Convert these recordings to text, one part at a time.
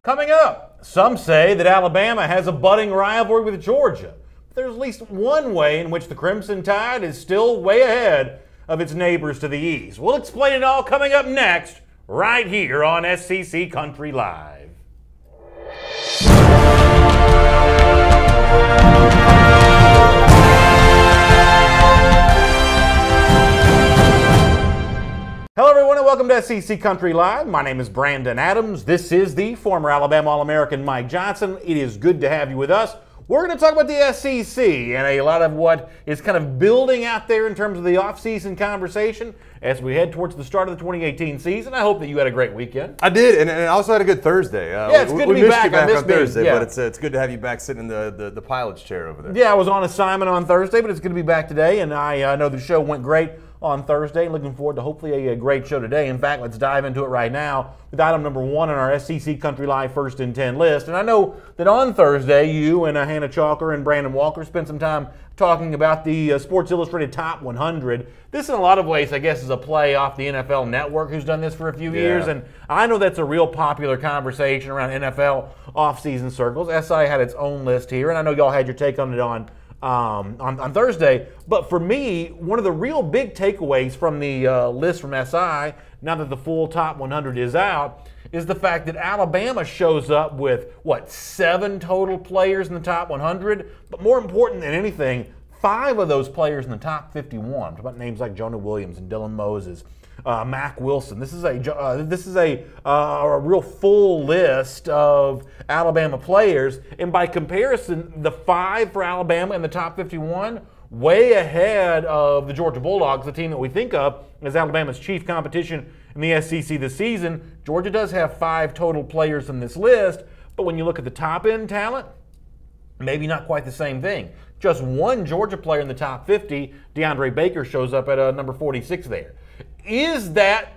Coming up, some say that Alabama has a budding rivalry with Georgia. But there's at least one way in which the Crimson Tide is still way ahead of its neighbors to the east. We'll explain it all coming up next, right here on SEC Country Live. Hello everyone and welcome to SEC Country Live. My name is Brandon Adams. This is the former Alabama All-American Mike Johnson. It is good to have you with us. We're going to talk about the SEC and a lot of what is kind of building out there in terms of the off-season conversation as we head towards the start of the 2018 season. I hope that you had a great weekend. I did, and I also had a good Thursday. Yeah, it's good to be back. We missed you back on Thursday, yeah. But it's good to have you back sitting in the pilot's chair over there. Yeah, I was on assignment on Thursday, but it's good to be back today, and I know the show went great on Thursday. Looking forward to hopefully a great show today. In fact, let's dive into it right now with item number 1 on our SEC Country Live First and 10 list. And I know that on Thursday, you and Hannah Chalker and Brandon Walker spent some time talking about the Sports Illustrated Top 100. This, in a lot of ways, I guess, is a play off the NFL Network, who's done this for a few years. And I know that's a real popular conversation around NFL offseason circles. SI had its own list here, and I know y'all had your take on it on Thursday. But for me, one of the real big takeaways from the list from SI, now that the full top 100 is out, is the fact that Alabama shows up with, 7 total players in the top 100? But more important than anything, 5 of those players in the top 51. Talk about names like Jonah Williams and Dylan Moses, Mack Wilson. This is a real full list of Alabama players, and by comparison, the 5 for Alabama in the top 51, way ahead of the Georgia Bulldogs, the team that we think of as Alabama's chief competition in the SEC this season. Georgia does have 5 total players in this list, but when you look at the top end talent, maybe not quite the same thing. Just one Georgia player in the top 50, DeAndre Baker, shows up at number 46 there. Is that,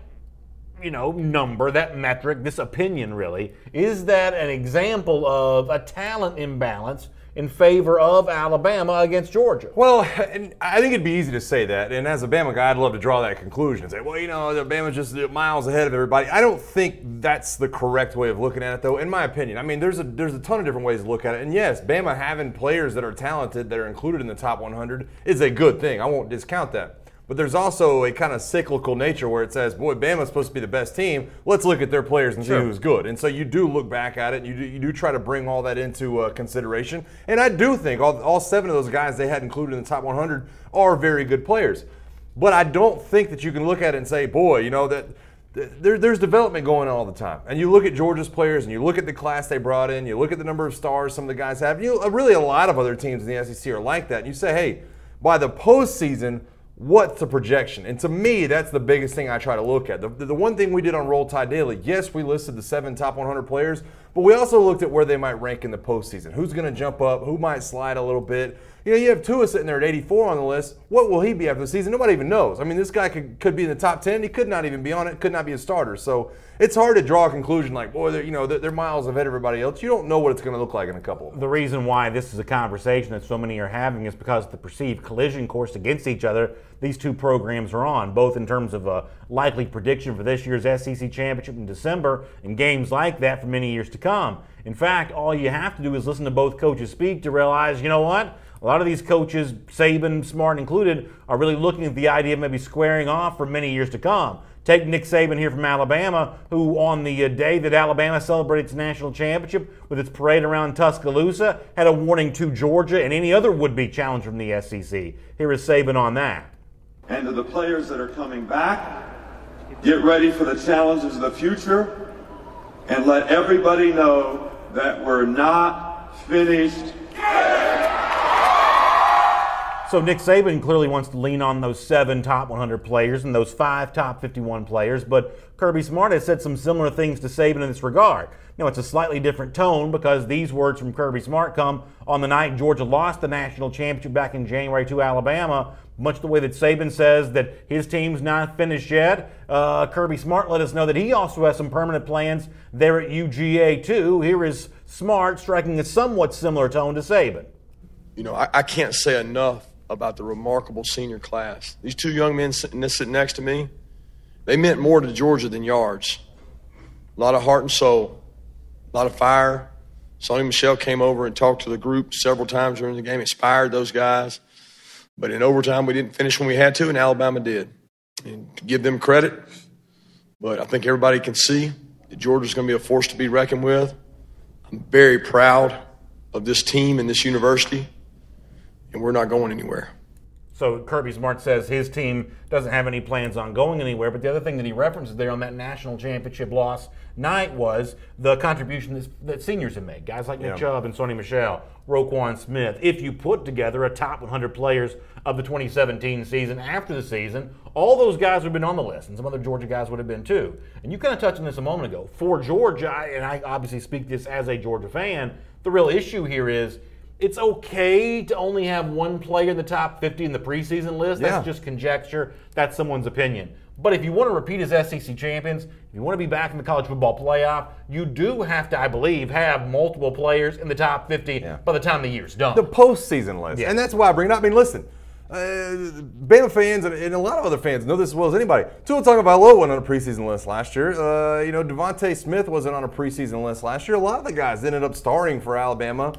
number, that metric, this opinion really, is that an example of a talent imbalance in favor of Alabama against Georgia? Well, and I think it'd be easy to say that, and as a Bama guy, I'd love to draw that conclusion and say, Alabama's just miles ahead of everybody. I don't think that's the correct way of looking at it, though, in my opinion. I mean, there's a ton of different ways to look at it, and yes, Bama having players that are talented that are included in the top 100 is a good thing. I won't discount that. But there's also a kind of cyclical nature where it says, boy, Bama's supposed to be the best team. Let's look at their players and see who's good. And so you do look back at it, and you do try to bring all that into consideration. And I do think all 7 of those guys they had included in the top 100 are very good players. But I don't think that you can look at it and say, boy, that there's development going on all the time. And you look at Georgia's players, and you look at the class they brought in, you look at the number of stars some of the guys have. Really a lot of other teams in the SEC are like that. And you say, hey, by the postseason, what's the projection? And to me, that's the biggest thing I try to look at. The one thing we did on Roll Tide Daily, yes, we listed the 7 top 100 players, but we also looked at where they might rank in the postseason. Who's going to jump up? Who might slide a little bit? You have Tua sitting there at 84 on the list. What will he be after the season? Nobody even knows. I mean, this guy could be in the top 10. He could not even be on it. Could not be a starter. So it's hard to draw a conclusion like, boy, they're miles ahead of everybody else. You don't know what it's going to look like in a couple. The reason why this is a conversation that so many are having is because of the perceived collision course against each other these two programs are on, both in terms of a likely prediction for this year's SEC championship in December and games like that for many years to come. In fact, all you have to do is listen to both coaches speak to realize, you know what? A lot of these coaches, Saban, Smart included, are really looking at the idea of maybe squaring off for many years to come. Take Nick Saban here from Alabama, who on the day that Alabama celebrated its national championship with its parade around Tuscaloosa, had a warning to Georgia and any other would-be challenge from the SEC. Here is Saban on that. And to the players that are coming back, get ready for the challenges of the future and let everybody know that we're not finished. So Nick Saban clearly wants to lean on those 7 top 100 players and those 5 top 51 players, but Kirby Smart has said some similar things to Saban in this regard. Now, it's a slightly different tone because these words from Kirby Smart come on the night Georgia lost the national championship back in January to Alabama, much the way that Saban says that his team's not finished yet. Kirby Smart let us know that he also has some permanent plans there at UGA too. Here is Smart striking a somewhat similar tone to Saban. I can't say enough about the remarkable senior class. These 2 young men sitting next to me, they meant more to Georgia than yards. A lot of heart and soul. a lot of fire. Sony Michel came over and talked to the group several times during the game, inspired those guys. But in overtime, we didn't finish when we had to, and Alabama did. And to give them credit, but I think everybody can see that Georgia's going to be a force to be reckoned with. I'm very proud of this team and this university, and we're not going anywhere. So Kirby Smart says his team doesn't have any plans on going anywhere, but the other thing that he references there on that national championship loss night was the contribution that seniors have made. Guys like Nick Chubb and Sony Michel, Roquan Smith. If you put together a top 100 players of the 2017 season after the season, all those guys would have been on the list, and some other Georgia guys would have been too. And you kind of touched on this a moment ago. For Georgia, and I obviously speak this as a Georgia fan, the real issue here is it's okay to only have one player in the top 50 in the preseason list. That's just conjecture. That's someone's opinion. But if you want to repeat as SEC champions, if you want to be back in the college football playoff, you do have to, I believe, have multiple players in the top 50 by the time the year's done. The postseason list. And that's why I bring it up. I mean, listen, Bama fans and a lot of other fans know this as well as anybody. Tua Tagovailoa went on a preseason list last year. Devontae Smith wasn't on a preseason list last year. A lot of the guys ended up starting for Alabama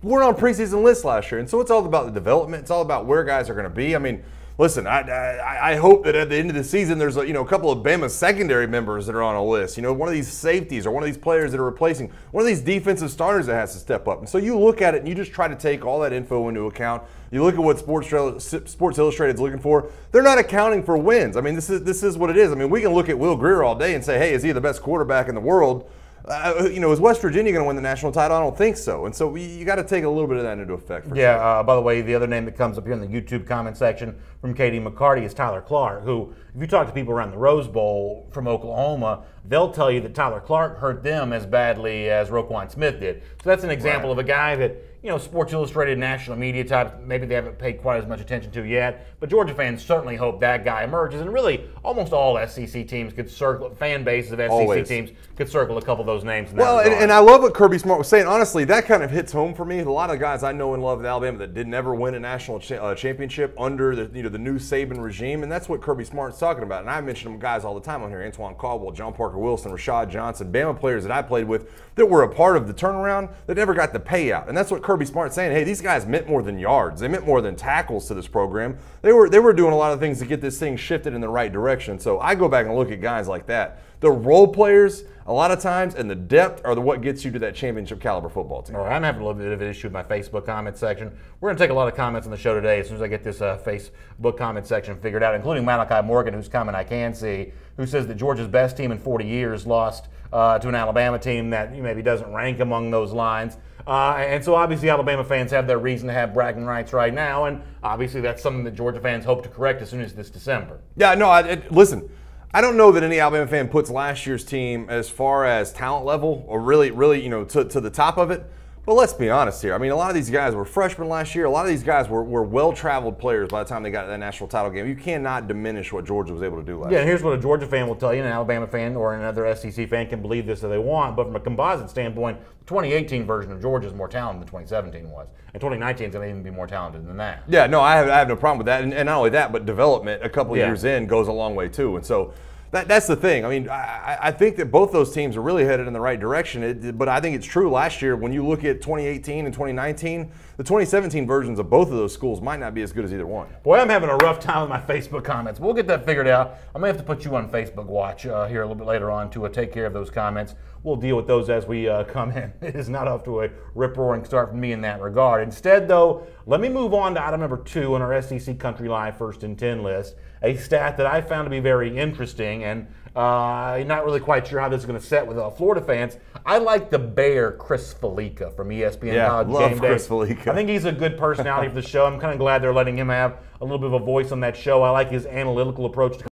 weren't on preseason lists last year. And so it's all about the development. It's all about where guys are going to be. I mean, listen, I hope that at the end of the season there's a couple of Bama secondary members that are on a list. One of these safeties or one of these players that are replacing one of these defensive starters that has to step up. And so you look at it and you just try to take all that info into account. You look at what Sports Illustrated is looking for. They're not accounting for wins. I mean, this is what it is. I mean, we can look at Will Grier all day and say, hey, is he the best quarterback in the world? Is West Virginia going to win the national title? I don't think so. And so you got to take a little bit of that into effect. For sure. By the way, the other name that comes up here in the YouTube comment section from Katie McCarty is Tyler Clark, who, if you talk to people around the Rose Bowl from Oklahoma, they'll tell you that Tyler Clark hurt them as badly as Roquan Smith did. So that's an example of a guy that, Sports Illustrated, national media types, maybe they haven't paid quite as much attention to yet. But Georgia fans certainly hope that guy emerges. And really, almost all SEC teams could circle, fan bases of SEC teams could circle a couple of those names. And I love what Kirby Smart was saying. Honestly, that kind of hits home for me. A lot of guys I know and love at Alabama that did never win a national championship under the new Saban regime. And that's what Kirby Smart's talking about. And I mention them guys all the time on here. Antoine Caldwell, John Parker Wilson, Rashad Johnson, Bama players that I played with that were a part of the turnaround that never got the payout. And that's what Kirby Smart's saying. Hey, these guys meant more than yards. They meant more than tackles to this program. They were doing a lot of things to get this thing shifted in the right direction. So I go back and look at guys like that. The role players, a lot of times, and the depth are what gets you to that championship caliber football team. All right, I'm having a little bit of an issue with my Facebook comment section. We're going to take a lot of comments on the show today as soon as I get this Facebook comment section figured out, including Malachi Morgan, whose comment I can see, who says that Georgia's best team in 40 years lost to an Alabama team that maybe doesn't rank among those lines. And so obviously Alabama fans have their reason to have bragging rights right now, and obviously that's something that Georgia fans hope to correct as soon as this December. Yeah, no, listen, I don't know that any Alabama fan puts last year's team as far as talent level or really, to the top of it. But let's be honest here. I mean, a lot of these guys were freshmen last year. A lot of these guys were well-traveled players by the time they got to that national title game. You cannot diminish what Georgia was able to do last year. Yeah, and here's what a Georgia fan will tell you, and an Alabama fan or another SEC fan can believe this if they want, but from a composite standpoint, the 2018 version of Georgia is more talented than 2017 was. And 2019 is going to even be more talented than that. Yeah, no, I have no problem with that. And not only that, but development a couple of years in goes a long way too. And so that's the thing. I mean, I think that both those teams are really headed in the right direction. But I think it's true last year when you look at 2018 and 2019, the 2017 versions of both of those schools might not be as good as either one. Boy, I'm having a rough time with my Facebook comments. We'll get that figured out. I may have to put you on Facebook Watch here a little bit later on to take care of those comments. We'll deal with those as we come in. It is not off to a rip-roaring start from me in that regard. Instead, though, let me move on to item number 2 on our SEC Country Live First and 10 list, a stat that I found to be very interesting, and I'm not really quite sure how this is going to set with Florida fans. I like the Bear Chris Felica from ESPN College Game Day. Chris Felica. I think he's a good personality for the show. I'm kind of glad they're letting him have a little bit of a voice on that show. I like his analytical approach to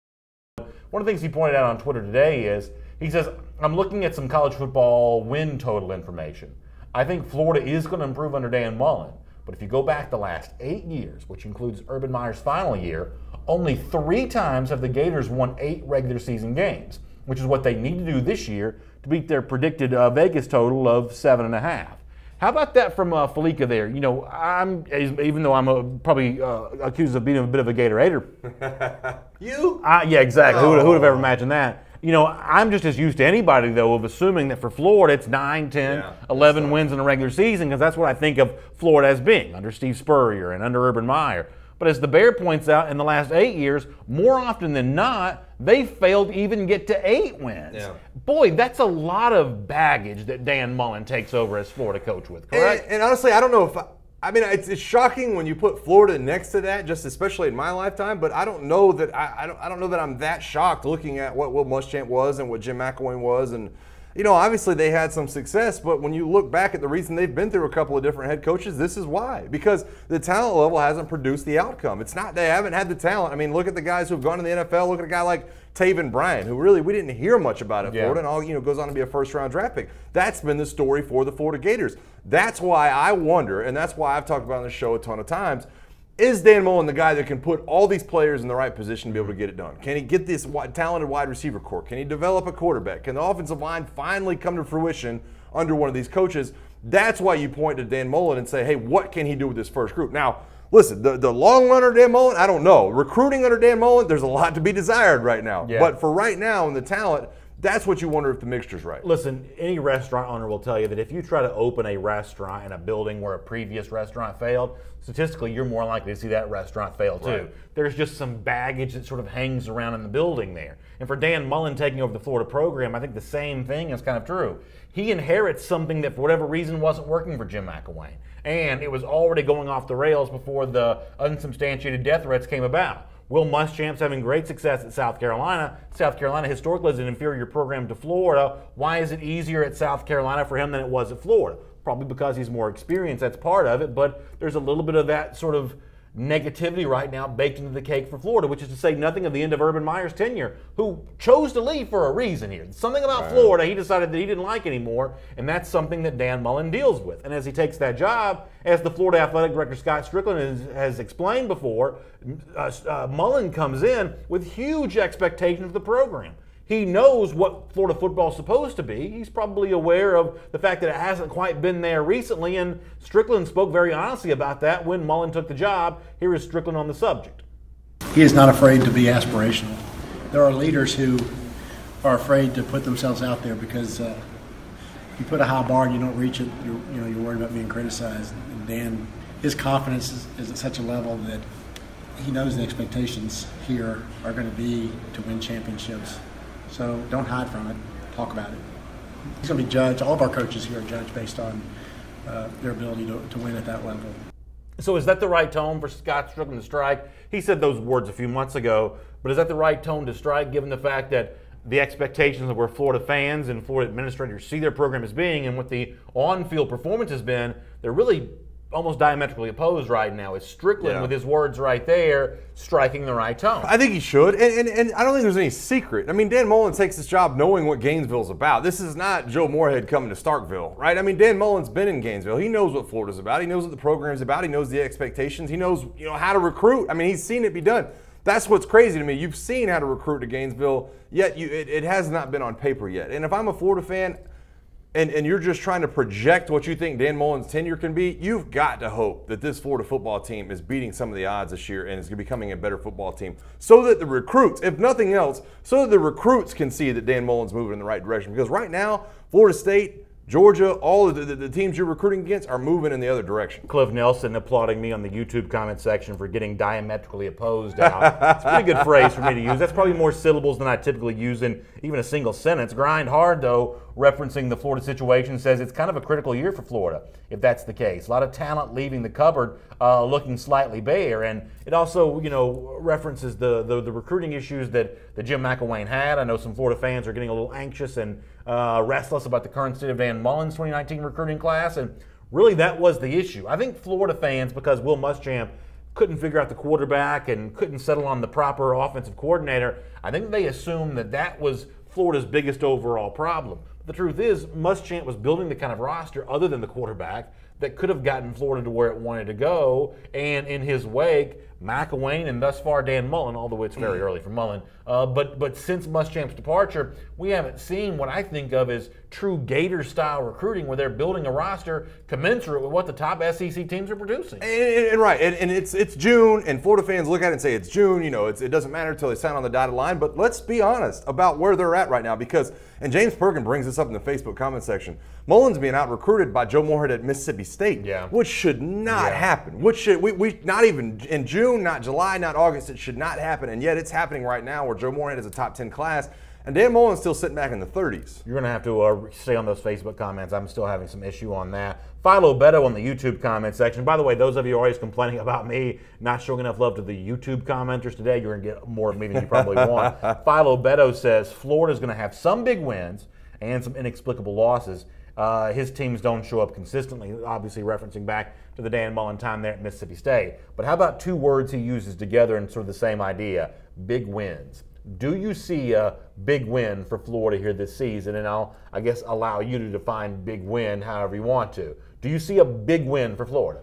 one of the things he pointed out on Twitter today is, he says, I'm looking at some college football win total information. I think Florida is going to improve under Dan Mullen, but if you go back the last 8 years, which includes Urban Meyer's final year, only 3 times have the Gators won 8 regular season games, which is what they need to do this year to beat their predicted Vegas total of 7.5. How about that from Felica there? Even though I'm probably accused of being a bit of a Gator hater. You? Yeah, exactly. Who would have ever imagined that? I'm just as used to anybody, though, of assuming that for Florida it's 9, 10, 11 wins in a regular season, because that's what I think of Florida as being under Steve Spurrier and under Urban Meyer. But as the Bear points out, in the last 8 years, more often than not, they failed to even get to 8 wins. Yeah. Boy, that's a lot of baggage that Dan Mullen takes over as Florida coach with, correct? And honestly, I don't know if it's shocking when you put Florida next to that, just especially in my lifetime. But I don't know that I don't know that I'm that shocked looking at what Will Muschamp was and what Jim McElwain was, and obviously they had some success. But when you look back at the reason they've been through a couple of different head coaches, this is why: because the talent level hasn't produced the outcome. It's not they haven't had the talent. I mean, look at the guys who've gone to the NFL. Look at a guy like Taven Bryan, who really we didn't hear much about at Florida, and all goes on to be a first-round draft pick. That's been the story for the Florida Gators. That's why I wonder, and that's why I've talked about on this show a ton of times, is Dan Mullen the guy that can put all these players in the right position to be able to get it done? Can he get this talented wide receiver core? Can he develop a quarterback? Can the offensive line finally come to fruition under one of these coaches? That's why you point to Dan Mullen and say, hey, what can he do with this first group? Now, listen, the long run under Dan Mullen, I don't know. Recruiting under Dan Mullen, there's a lot to be desired right now. Yeah. But for right now, in the talent, that's what you wonder if the mixture's right. Listen, any restaurant owner will tell you that if you try to open a restaurant in a building where a previous restaurant failed, statistically, you're more likely to see that restaurant fail too. Right. There's just some baggage that sort of hangs around in the building there. And for Dan Mullen taking over the Florida program, I think the same thing is kind of true. He inherits something that for whatever reason wasn't working for Jim McElwain. And it was already going off the rails before the unsubstantiated death threats came about. Will Muschamp's having great success at South Carolina. South Carolina historically is an inferior program to Florida. Why is it easier at South Carolina for him than it was at Florida? Probably because he's more experienced. That's part of it. But there's a little bit of that sort of negativity right now baked into the cake for Florida, which is to say nothing of the end of Urban Meyer's tenure, who chose to leave for a reason here. Something about Florida he decided that he didn't like anymore, and that's something that Dan Mullen deals with. And as he takes that job, as the Florida Athletic Director Scott Strickland has explained before, Mullen comes in with huge expectations of the program. He knows what Florida football is supposed to be. He's probably aware of the fact that it hasn't quite been there recently, and Strickland spoke very honestly about that when Mullen took the job. Here is Strickland on the subject. He is not afraid to be aspirational. There are leaders who are afraid to put themselves out there because if you put a high bar and you don't reach it, you're worried about being criticized. And Dan, his confidence is at such a level that he knows the expectations here are going to be to win championships. So don't hide from it. Talk about it. He's going to be judged. All of our coaches here are judged based on their ability to win at that level. So is that the right tone for Scott Strickland to strike? He said those words a few months ago, but is that the right tone to strike given the fact that the expectations of where Florida fans and Florida administrators see their program as being and what the on-field performance has been, they're really almost diametrically opposed right now. Is Strickland, with his words right there, striking the right tone? I think he should, and I don't think there's any secret. I mean, Dan Mullen takes this job knowing what Gainesville's about. This is not Joe Moorhead coming to Starkville, right? I mean, Dan Mullen's been in Gainesville. He knows what Florida's about. He knows what the program's about. He knows the expectations. He knows, how to recruit. I mean, he's seen it be done. That's what's crazy to me. You've seen how to recruit to Gainesville, yet it has not been on paper yet. And if I'm a Florida fan, and you're just trying to project what you think Dan Mullen's tenure can be, you've got to hope that this Florida football team is beating some of the odds this year and is becoming a better football team so that the recruits, if nothing else, so that the recruits can see that Dan Mullen's moving in the right direction. Because right now, Florida State, Georgia, all of the teams you're recruiting against are moving in the other direction. Cliff Nelson applauding me on the YouTube comment section for getting diametrically opposed out. It's a pretty good phrase for me to use. That's probably more syllables than I typically use in even a single sentence. Grind hard, though, referencing the Florida situation, says it's kind of a critical year for Florida, if that's the case. A lot of talent leaving the cupboard, looking slightly bare. And it also, references the recruiting issues that Jim McElwain had. I know some Florida fans are getting a little anxious and restless about the current state of Dan Mullen's 2019 recruiting class, and really that was the issue. I think Florida fans, because Will Muschamp couldn't figure out the quarterback and couldn't settle on the proper offensive coordinator, I think they assumed that was Florida's biggest overall problem. But the truth is, Muschamp was building the kind of roster other than the quarterback that could have gotten Florida to where it wanted to go, and in his wake, McElwain and thus far Dan Mullen, although it's very early for Mullen. But since Muschamp's departure, we haven't seen what I think of as true Gator-style recruiting where they're building a roster commensurate with what the top SEC teams are producing. And it's June, and Florida fans look at it and say it's June. It doesn't matter until they sign on the dotted line. But let's be honest about where they're at right now because, and James Perkin brings this up in the Facebook comment section, Mullen's being out-recruited by Joe Moorhead at Mississippi State, which should not happen. Which should we not even in June, not July, not August. It should not happen, and yet it's happening right now where Joe Moorhead is a top 10 class. And Dan Mullen's still sitting back in the 30s. You're going to have to stay on those Facebook comments. I'm still having some issue on that. Philo Beto on the YouTube comment section. By the way, those of you always complaining about me not showing enough love to the YouTube commenters today, you're going to get more of me than you probably want. Philo Beto says Florida's going to have some big wins and some inexplicable losses. His teams don't show up consistently, obviously referencing back to the Dan Mullen time there at Mississippi State. But how about two words he uses together in sort of the same idea, big wins? Do you see a big win for Florida here this season? And I'll, I guess, allow you to define big win however you want to. Do you see a big win for Florida?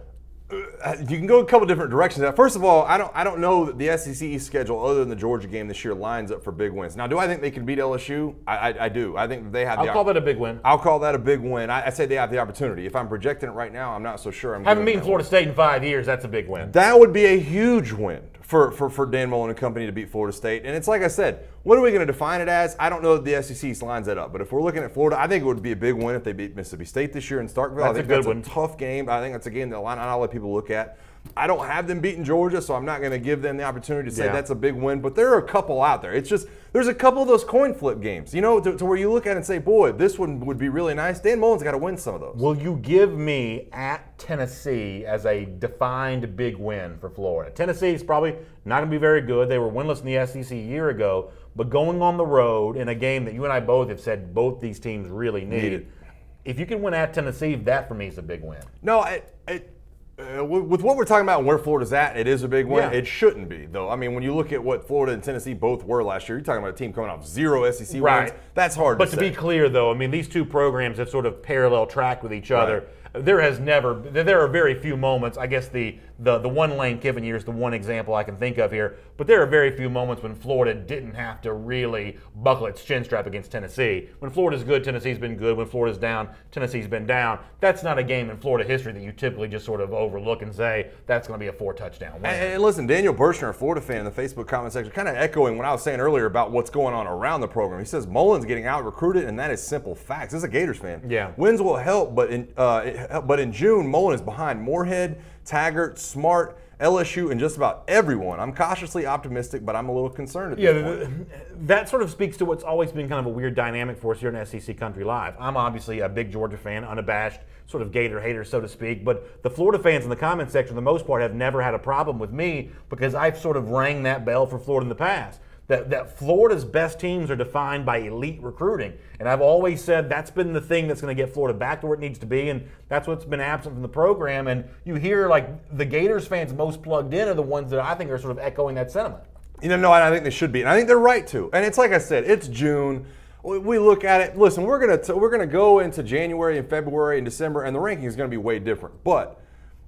You can go a couple different directions. First of all, I don't know that the SEC East schedule, other than the Georgia game this year, lines up for big wins. Now, do I think they can beat LSU? I do. I think that they have. I'll call that a big win. I'll call that a big win. I say they have the opportunity. If I'm projecting it right now, I'm not so sure. Haven't beaten Florida State in 5 years. That's a big win. That would be a huge win for Dan Mullen and company to beat Florida State. And it's like I said, what are we going to define it as? I don't know that the SEC East lines that up. But if we're looking at Florida, I think it would be a big win if they beat Mississippi State this year in Starkville. I think that's a tough game. I think that's a game that I'll let people look at. I don't have them beating Georgia, so I'm not going to give them the opportunity to say that's a big win. But there are a couple out there. It's just there's a couple of those coin flip games, to where you look at it and say, boy, this one would be really nice. Dan Mullen's got to win some of those. Will you give me at Tennessee as a defined big win for Florida? Tennessee is probably not going to be very good. They were winless in the SEC a year ago. But going on the road in a game that you and I both have said both these teams really need, if you can win at Tennessee, that for me is a big win. No, with what we're talking about and where Florida's at, it is a big win. Yeah. It shouldn't be, though. I mean, when you look at what Florida and Tennessee both were last year, you're talking about a team coming off 0 SEC wins. That's hard to say. But to be clear, though, I mean, these two programs have sort of parallel tracked with each other. There are very few moments. I guess the one Lane Kiffin year is the one example I can think of here. But there are very few moments when Florida didn't have to really buckle its chin strap against Tennessee. When Florida's good, Tennessee's been good. When Florida's down, Tennessee's been down. That's not a game in Florida history that you typically just sort of overlook and say that's going to be a 4-touchdown win. And listen, Daniel Birchner, a Florida fan in the Facebook comment section, kind of echoing what I was saying earlier about what's going on around the program. He says Mullen's getting out-recruited, and that is simple facts. This is a Gators fan. Yeah. Wins will help, but in June, Mullen is behind Moorhead, Taggart, Smart, LSU, and just about everyone. I'm cautiously optimistic, but I'm a little concerned at this point. That sort of speaks to what's always been kind of a weird dynamic for us here in SEC Country Live. I'm obviously a big Georgia fan, unabashed, sort of Gator hater, so to speak, but the Florida fans in the comment section, for the most part, have never had a problem with me because I've sort of rang that bell for Florida in the past. That Florida's best teams are defined by elite recruiting. And I've always said that's been the thing that's going to get Florida back to where it needs to be, and that's what's been absent from the program. And you hear, like, the Gators fans most plugged in are the ones that I think are sort of echoing that sentiment. No, I think they should be. And I think they're right to. And it's like I said, it's June. We look at it. Listen, we're gonna go into January and February and December, and the ranking is going to be way different. But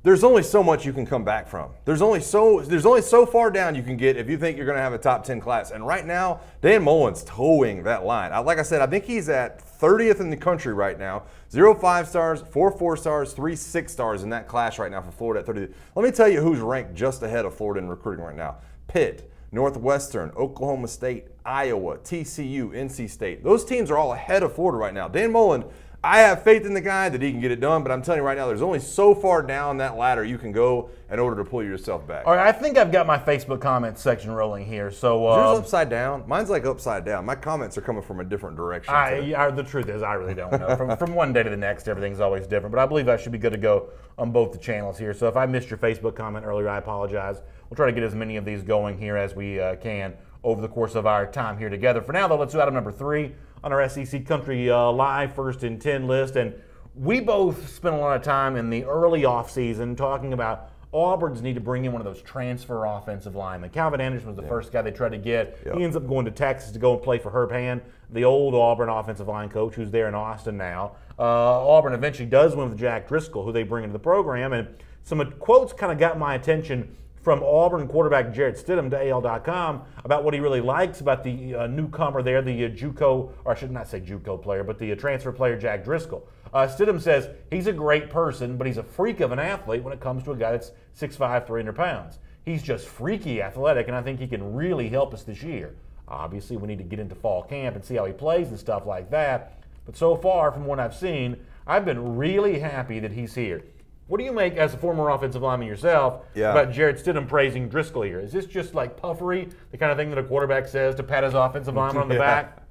there's only so much you can come back from. There's only so far down you can get if you think you're going to have a top 10 class. And right now, Dan Mullen's towing that line. Like I said, I think he's at 30th in the country right now. 0 5-stars, 4 4-stars, 3 6-stars in that class right now for Florida at 30. Let me tell you who's ranked just ahead of Florida in recruiting right now. Pitt, Northwestern, Oklahoma State, Iowa, TCU, NC State. Those teams are all ahead of Florida right now. Dan Mullen, I have faith in the guy that he can get it done, but I'm telling you right now, there's only so far down that ladder you can go in order to pull yourself back. All right, I think I've got my Facebook comments section rolling here. So is yours upside down? Mine's like upside down. My comments are coming from a different direction. The truth is, I really don't know. From one day to the next, everything's always different. But I believe I should be good to go on both the channels here. So if I missed your Facebook comment earlier, I apologize. We'll try to get as many of these going here as we can over the course of our time here together. For now, though, let's do item number 3 on our SEC Country Live First and 10 list. And we both spent a lot of time in the early offseason talking about Auburn's need to bring in one of those transfer offensive linemen. Calvin Anderson was the first guy they tried to get. He ends up going to Texas to go and play for Herb Hand, the old Auburn offensive line coach who's there in Austin now. Auburn eventually does win with Jack Driscoll, who they bring into the program. And some quotes kind of got my attention from Auburn quarterback Jarrett Stidham to AL.com about what he really likes about the newcomer there, the JUCO, or I should not say JUCO player, but the transfer player Jack Driscoll. Stidham says he's a great person, but he's a freak of an athlete when it comes to a guy that's 6'5", 300 pounds. He's just freaky athletic, and I think he can really help us this year. Obviously, we need to get into fall camp and see how he plays and stuff like that. But so far, from what I've seen, I've been really happy that he's here. What do you make, as a former offensive lineman yourself, about Jarrett Stidham praising Driscoll here? Is this just like puffery, the kind of thing that a quarterback says to pat his offensive lineman on the back?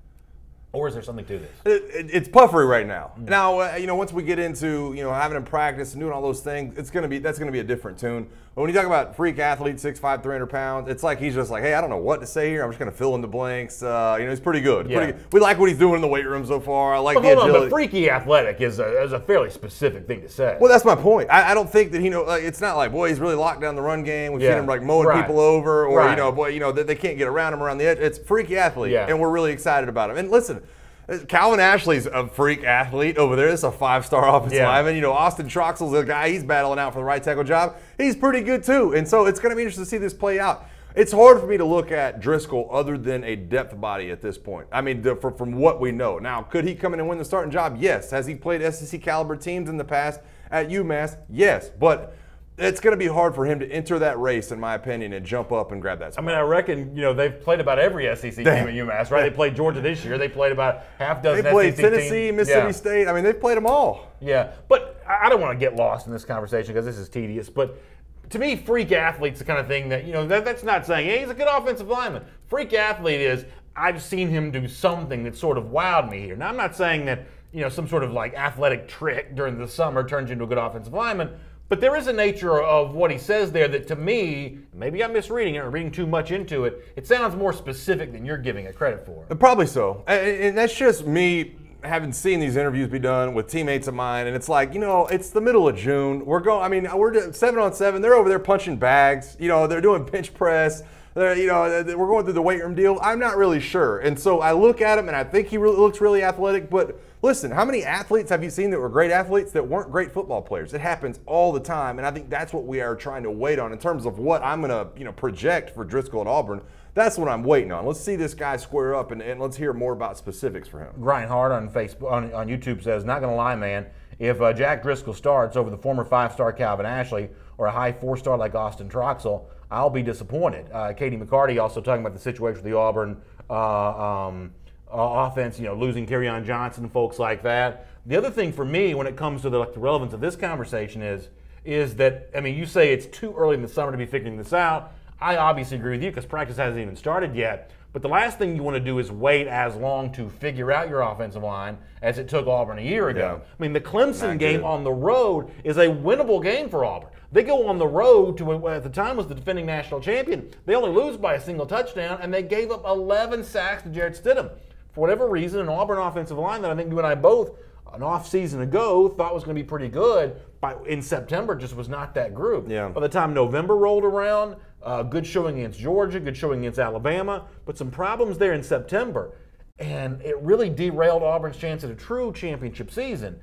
Or is there something to this? It's puffery right now. Now, once we get into, having him practice and doing all those things, that's going to be a different tune. But when you talk about freak athlete, 6'5", 300 pounds, it's like he's just like, hey, I don't know what to say here. I'm just going to fill in the blanks. He's pretty good. Yeah. We like what he's doing in the weight room so far. I like but the hold agility. on, but freaky athletic is a fairly specific thing to say. Well, that's my point. I don't think that it's not like, boy, he's really locked down the run game. We've seen him like mowing people over, or they can't get around him around the edge. It's freaky athlete, and we're really excited about him. And listen, Calvin Ashley's a freak athlete over there. This is a 5-star offensive lineman. Austin Troxell's a guy. He's battling out for the right tackle job. He's pretty good too. And so it's going to be interesting to see this play out. It's hard for me to look at Driscoll other than a depth body at this point. I mean, from what we know. Now, could he come in and win the starting job? Yes. Has he played SEC caliber teams in the past at UMass? Yes. But it's going to be hard for him to enter that race, in my opinion, and jump up and grab that spot. I mean, I reckon, they've played about every SEC team at UMass, right? They played Georgia this year. They played about half dozen SEC teams. They played Tennessee, Mississippi State. I mean, they've played them all. Yeah, but I don't want to get lost in this conversation because this is tedious. But to me, freak athlete's the kind of thing that, that's not saying, hey, he's a good offensive lineman. Freak athlete is, I've seen him do something that sort of wowed me here. Now, I'm not saying that, some sort of like athletic trick during the summer turns you into a good offensive lineman. But there is a nature of what he says there that, to me, maybe I'm misreading it or reading too much into it. It sounds more specific than you're giving it credit for. Probably so. And that's just me having seen these interviews be done with teammates of mine. And it's like, it's the middle of June. We're 7-on-7. They're over there punching bags. They're doing bench press. We're going through the weight room deal. I'm not really sure. And so I look at him, and I think he looks really athletic. But listen, how many athletes have you seen that were great athletes that weren't great football players? It happens all the time, and I think that's what we are trying to wait on in terms of what I'm going to project for Driscoll at Auburn. That's what I'm waiting on. Let's see this guy square up, and let's hear more about specifics for him. Brian Hart on Facebook on YouTube says, not going to lie, man, if Jack Driscoll starts over the former 5-star Calvin Ashley or a high 4-star like Austin Troxell, I'll be disappointed. Katie McCarty also talking about the situation with the Auburn offense, losing Kerryon Johnson and folks like that. The other thing for me when it comes to the relevance of this conversation is that, you say it's too early in the summer to be figuring this out. I obviously agree with you because practice hasn't even started yet. But the last thing you want to do is wait as long to figure out your offensive line as it took Auburn a year ago. Yeah. The Clemson game on the road is a winnable game for Auburn. They go on the road to what at the time was the defending national champion. They only lose by a single touchdown, and they gave up 11 sacks to Jarrett Stidham. For whatever reason, an Auburn offensive line that I think you and I both, an off season ago, thought was going to be pretty good, in September just was not that group. Yeah. By the time November rolled around, good showing against Georgia, good showing against Alabama, but some problems there in September. And it really derailed Auburn's chance at a true championship season.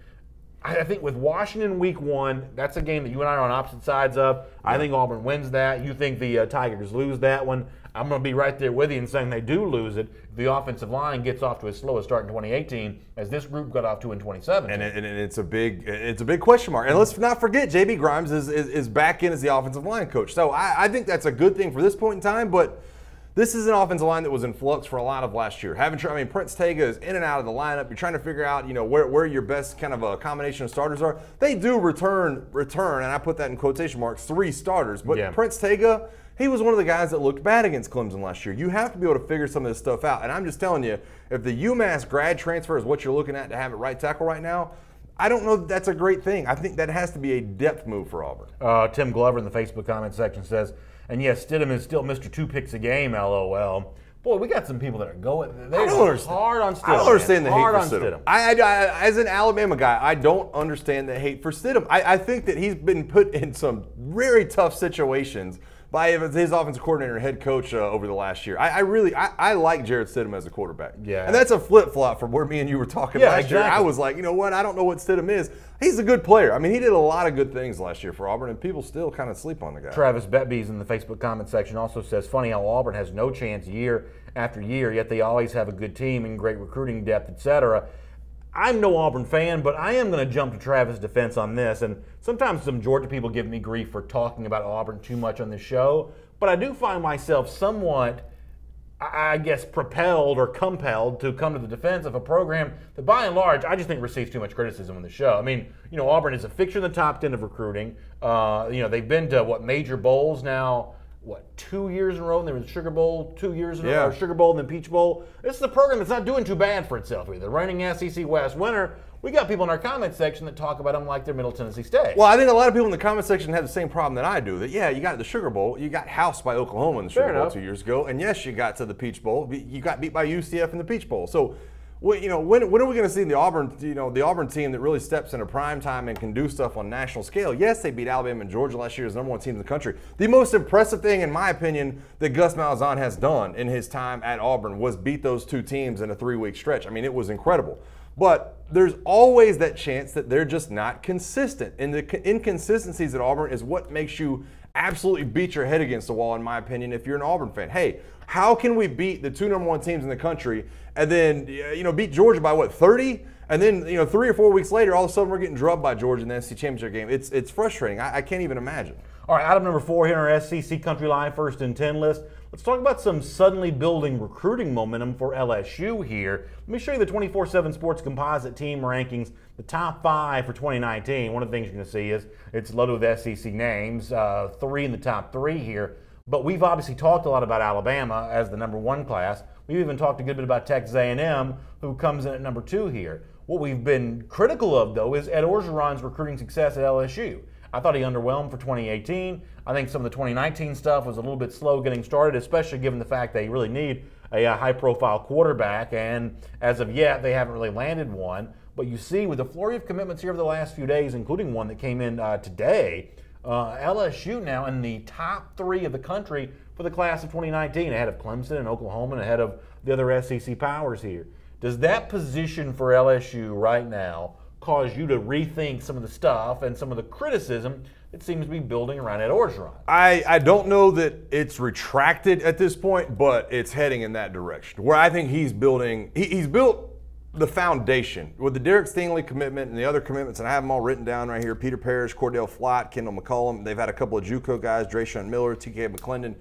I think with Washington week 1, that's a game that you and I are on opposite sides of. I think Auburn wins that. You think the Tigers lose that one. I'm going to be right there with you in saying they do lose it if the offensive line gets off to as slow a start in 2018 as this group got off to in 2017. And it's a big question mark. And let's not forget, J.B. Grimes is back in as the offensive line coach. So I think that's a good thing for this point in time, but this is an offensive line that was in flux for a lot of last year. Prince Tega is in and out of the lineup. You're trying to figure out, where your best kind of a combination of starters are. They do return, and I put that in quotation marks, 3 starters. But Prince Tega, he was one of the guys that looked bad against Clemson last year. You have to be able to figure some of this stuff out. And I'm just telling you, if the UMass grad transfer is what you're looking at to have at right tackle right now, I don't know that that's a great thing. I think that has to be a depth move for Auburn. Tim Glover in the Facebook comment section says, and yes, Stidham is still Mr. 2 picks a game, LOL. Boy, we got some people that are going hard on Stidham. I don't understand the hate hard for Stidham. I, as an Alabama guy, I don't understand the hate for Stidham. I think that he's been put in some very tough situations by his offensive coordinator and head coach over the last year. I like Jarrett Stidham as a quarterback. Yeah. And that's a flip-flop from where me and you were talking last year. I was like, you know what, I don't know what Stidham is. He's a good player. I mean, he did a lot of good things last year for Auburn, and people still kind of sleep on the guy. Travis Betby's in the Facebook comment section also says, funny how Auburn has no chance year after year, yet they always have a good team and great recruiting depth, etc. I'm no Auburn fan, but I am going to jump to Travis' defense on this. And sometimes some Georgia people give me grief for talking about Auburn too much on this show. But I do find myself somewhat, I guess, propelled or compelled to come to the defense of a program that, by and large, I just think receives too much criticism on the show. I mean, you know, Auburn is a fixture in the top 10 of recruiting. You know, they've been to, major bowls now. 2 years in a row? And there was a Sugar Bowl 2 years in a row, Sugar Bowl and then Peach Bowl. This is a program that's not doing too bad for itself either. The reigning SEC West winner. We got people in our comment section that talk about them like they're Middle Tennessee State. Well, I think a lot of people in the comment section have the same problem that I do. That, you got the Sugar Bowl. You got housed by Oklahoma in the Sugar Bowl 2 years ago. And yes, you got to the Peach Bowl. You got beat by UCF in the Peach Bowl. So, when are we going to see the Auburn team that really steps into prime time and can do stuff on national scale? Yes, they beat Alabama and Georgia last year as #1 team in the country. The most impressive thing, in my opinion, that Gus Malzahn has done in his time at Auburn was beat those two teams in a 3-week stretch. I mean, it was incredible. But there's always that chance that they're just not consistent. And the inconsistencies at Auburn is what makes you absolutely beat your head against the wall, in my opinion, if you're an Auburn fan. Hey, how can we beat the two #1 teams in the country and then, beat Georgia by, 30? And then, 3 or 4 weeks later, all of a sudden we're getting drubbed by Georgia in the SEC Championship game. It's frustrating. I can't even imagine. All right, item number 4 here in our SEC Country Live First and 10 list. Let's talk about some suddenly building recruiting momentum for LSU here. Let me show you the 24/7 Sports Composite team rankings, the top 5 for 2019. One of the things you're going to see is it's loaded with SEC names, 3 in the top 3 here. But we've obviously talked a lot about Alabama as the #1 class. We've even talked a good bit about Texas A&M, who comes in at #2 here. What we've been critical of, though, is Ed Orgeron's recruiting success at LSU. I thought he underwhelmed for 2018. I think some of the 2019 stuff was a little bit slow getting started, especially given the fact they really need a high-profile quarterback, and as of yet, they haven't really landed one. But you see, with the flurry of commitments here over the last few days, including one that came in today, LSU now in the top 3 of the country for the class of 2019, ahead of Clemson and Oklahoma and ahead of the other SEC powers here. Does that position for LSU right now cause you to rethink some of the stuff and some of the criticism that seems to be building around Ed Orgeron? I don't know that it's retracted at this point, but it's heading in that direction. Where I think he's built the foundation with the Derek Stingley commitment and the other commitments, and I have them all written down right here. Peter Parrish, Cordell Flott, Kendall McCollum. They've had a couple of JUCO guys, Drayshawn Miller, TK McClendon.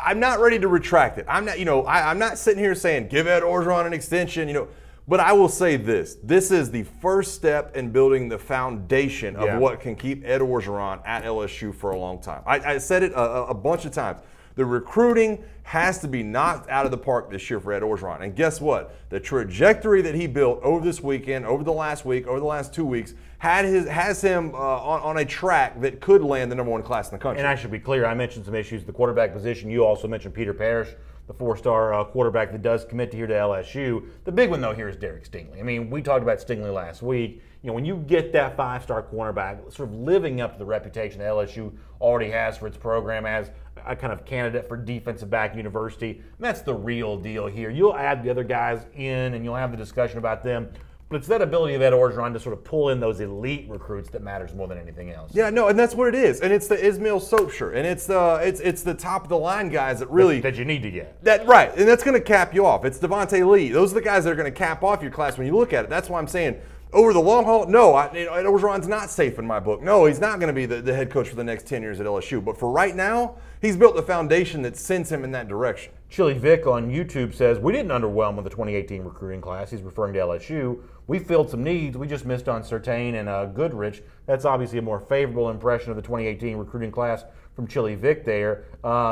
I'm not ready to retract it. I'm not sitting here saying give Ed Orgeron an extension, but I will say this. This is the first step in building the foundation of what can keep Ed Orgeron at LSU for a long time. I said it a bunch of times. The recruiting has to be knocked out of the park this year for Ed Orgeron. And guess what? The trajectory that he built over this weekend, over the last week, over the last 2 weeks, has him on a track that could land the #1 class in the country. And I should be clear, I mentioned some issues at the quarterback position. You also mentioned Peter Parrish, the 4-star quarterback that does commit to LSU. The big one, though, here is Derek Stingley. I mean, we talked about Stingley last week. When you get that 5-star cornerback sort of living up to the reputation that LSU already has for its program as a kind of candidate for defensive back university, that's the real deal here. You'll add the other guys in and you'll have the discussion about them. But it's that ability of Ed Orgeron to sort of pull in those elite recruits that matters more than anything else. Yeah, no, and that's what it is. And it's the Ismail Sopsher, and it's the top of the line guys that really that you need to get. Right, and that's going to cap you off. It's Devontae Lee. Those are the guys that are going to cap off your class when you look at it. That's why I'm saying over the long haul, no, Ed Orgeron's not safe in my book. No, he's not going to be the head coach for the next 10 years at LSU. But for right now, he's built the foundation that sends him in that direction. Chili Vic on YouTube says, we didn't underwhelm with the 2018 recruiting class. He's referring to LSU. We filled some needs. We just missed on Surtain and Goodrich. That's obviously a more favorable impression of the 2018 recruiting class from Chili Vic there.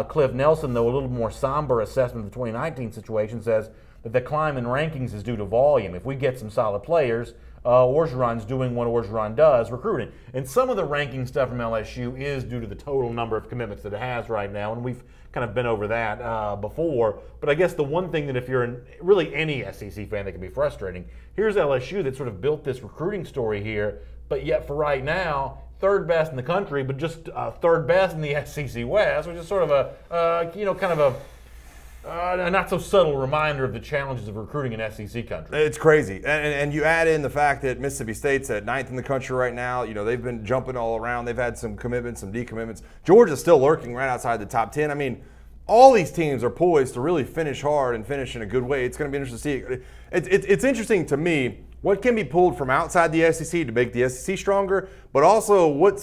Cliff Nelson, though, a little more somber assessment of the 2019 situation, says that the climb in rankings is due to volume. If we get some solid players, Orgeron's doing what Orgeron does, recruiting. And some of the ranking stuff from LSU is due to the total number of commitments that it has right now, and we've kind of been over that before. But I guess the one thing that if you're really any SEC fan that can be frustrating, here's LSU that sort of built this recruiting story here, but yet for right now, third best in the country, but just third best in the SEC West, which is sort of a, kind of a not so subtle reminder of the challenges of recruiting in SEC country. It's crazy. And you add in the fact that Mississippi State's at 9th in the country right now. They've been jumping all around. They've had some commitments, some decommitments. Georgia's still lurking right outside the top 10. I mean, all these teams are poised to really finish hard and finish in a good way. It's going to be interesting to see. It's interesting to me what can be pulled from outside the SEC to make the SEC stronger, but also what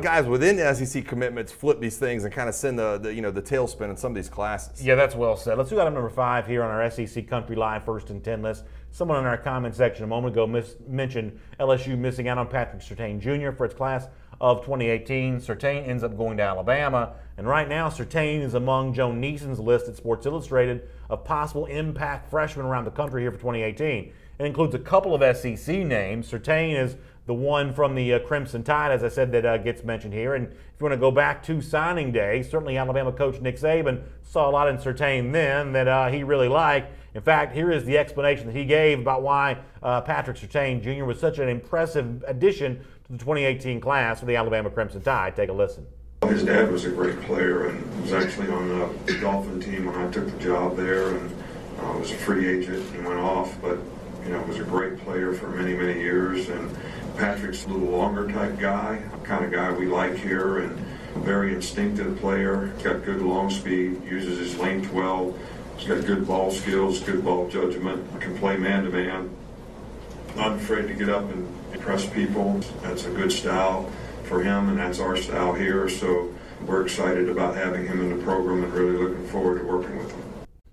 guys within the SEC commitments flip these things and kind of send the tailspin in some of these classes. Yeah, that's well said. Let's do item number 5 here on our SEC Country Live First and 10 list. Someone in our comment section a moment ago mentioned LSU missing out on Patrick Surtain Jr. for its class of 2018. Surtain ends up going to Alabama, and right now Surtain is among Joe Neeson's list at Sports Illustrated of possible impact freshmen around the country here for 2018. It includes a couple of SEC names. Surtain is the one from the Crimson Tide, as I said, that gets mentioned here. And if you want to go back to signing day, certainly Alabama coach Nick Saban saw a lot in Surtain then that he really liked. In fact, here is the explanation that he gave about why Patrick Surtain Jr. was such an impressive addition to the 2018 class for the Alabama Crimson Tide. Take a listen. His dad was a great player and was actually on the Dolphin team when I took the job there, and was a free agent and went off, but was a great player for many, many years. And Patrick's a little longer type guy, kind of guy we like here, and very instinctive player. Got good long speed, uses his length well. He's got good ball skills, good ball judgment, can play man-to-man. Not afraid to get up and impress people. That's a good style for him, and that's our style here. So we're excited about having him in the program and really looking forward to working with him.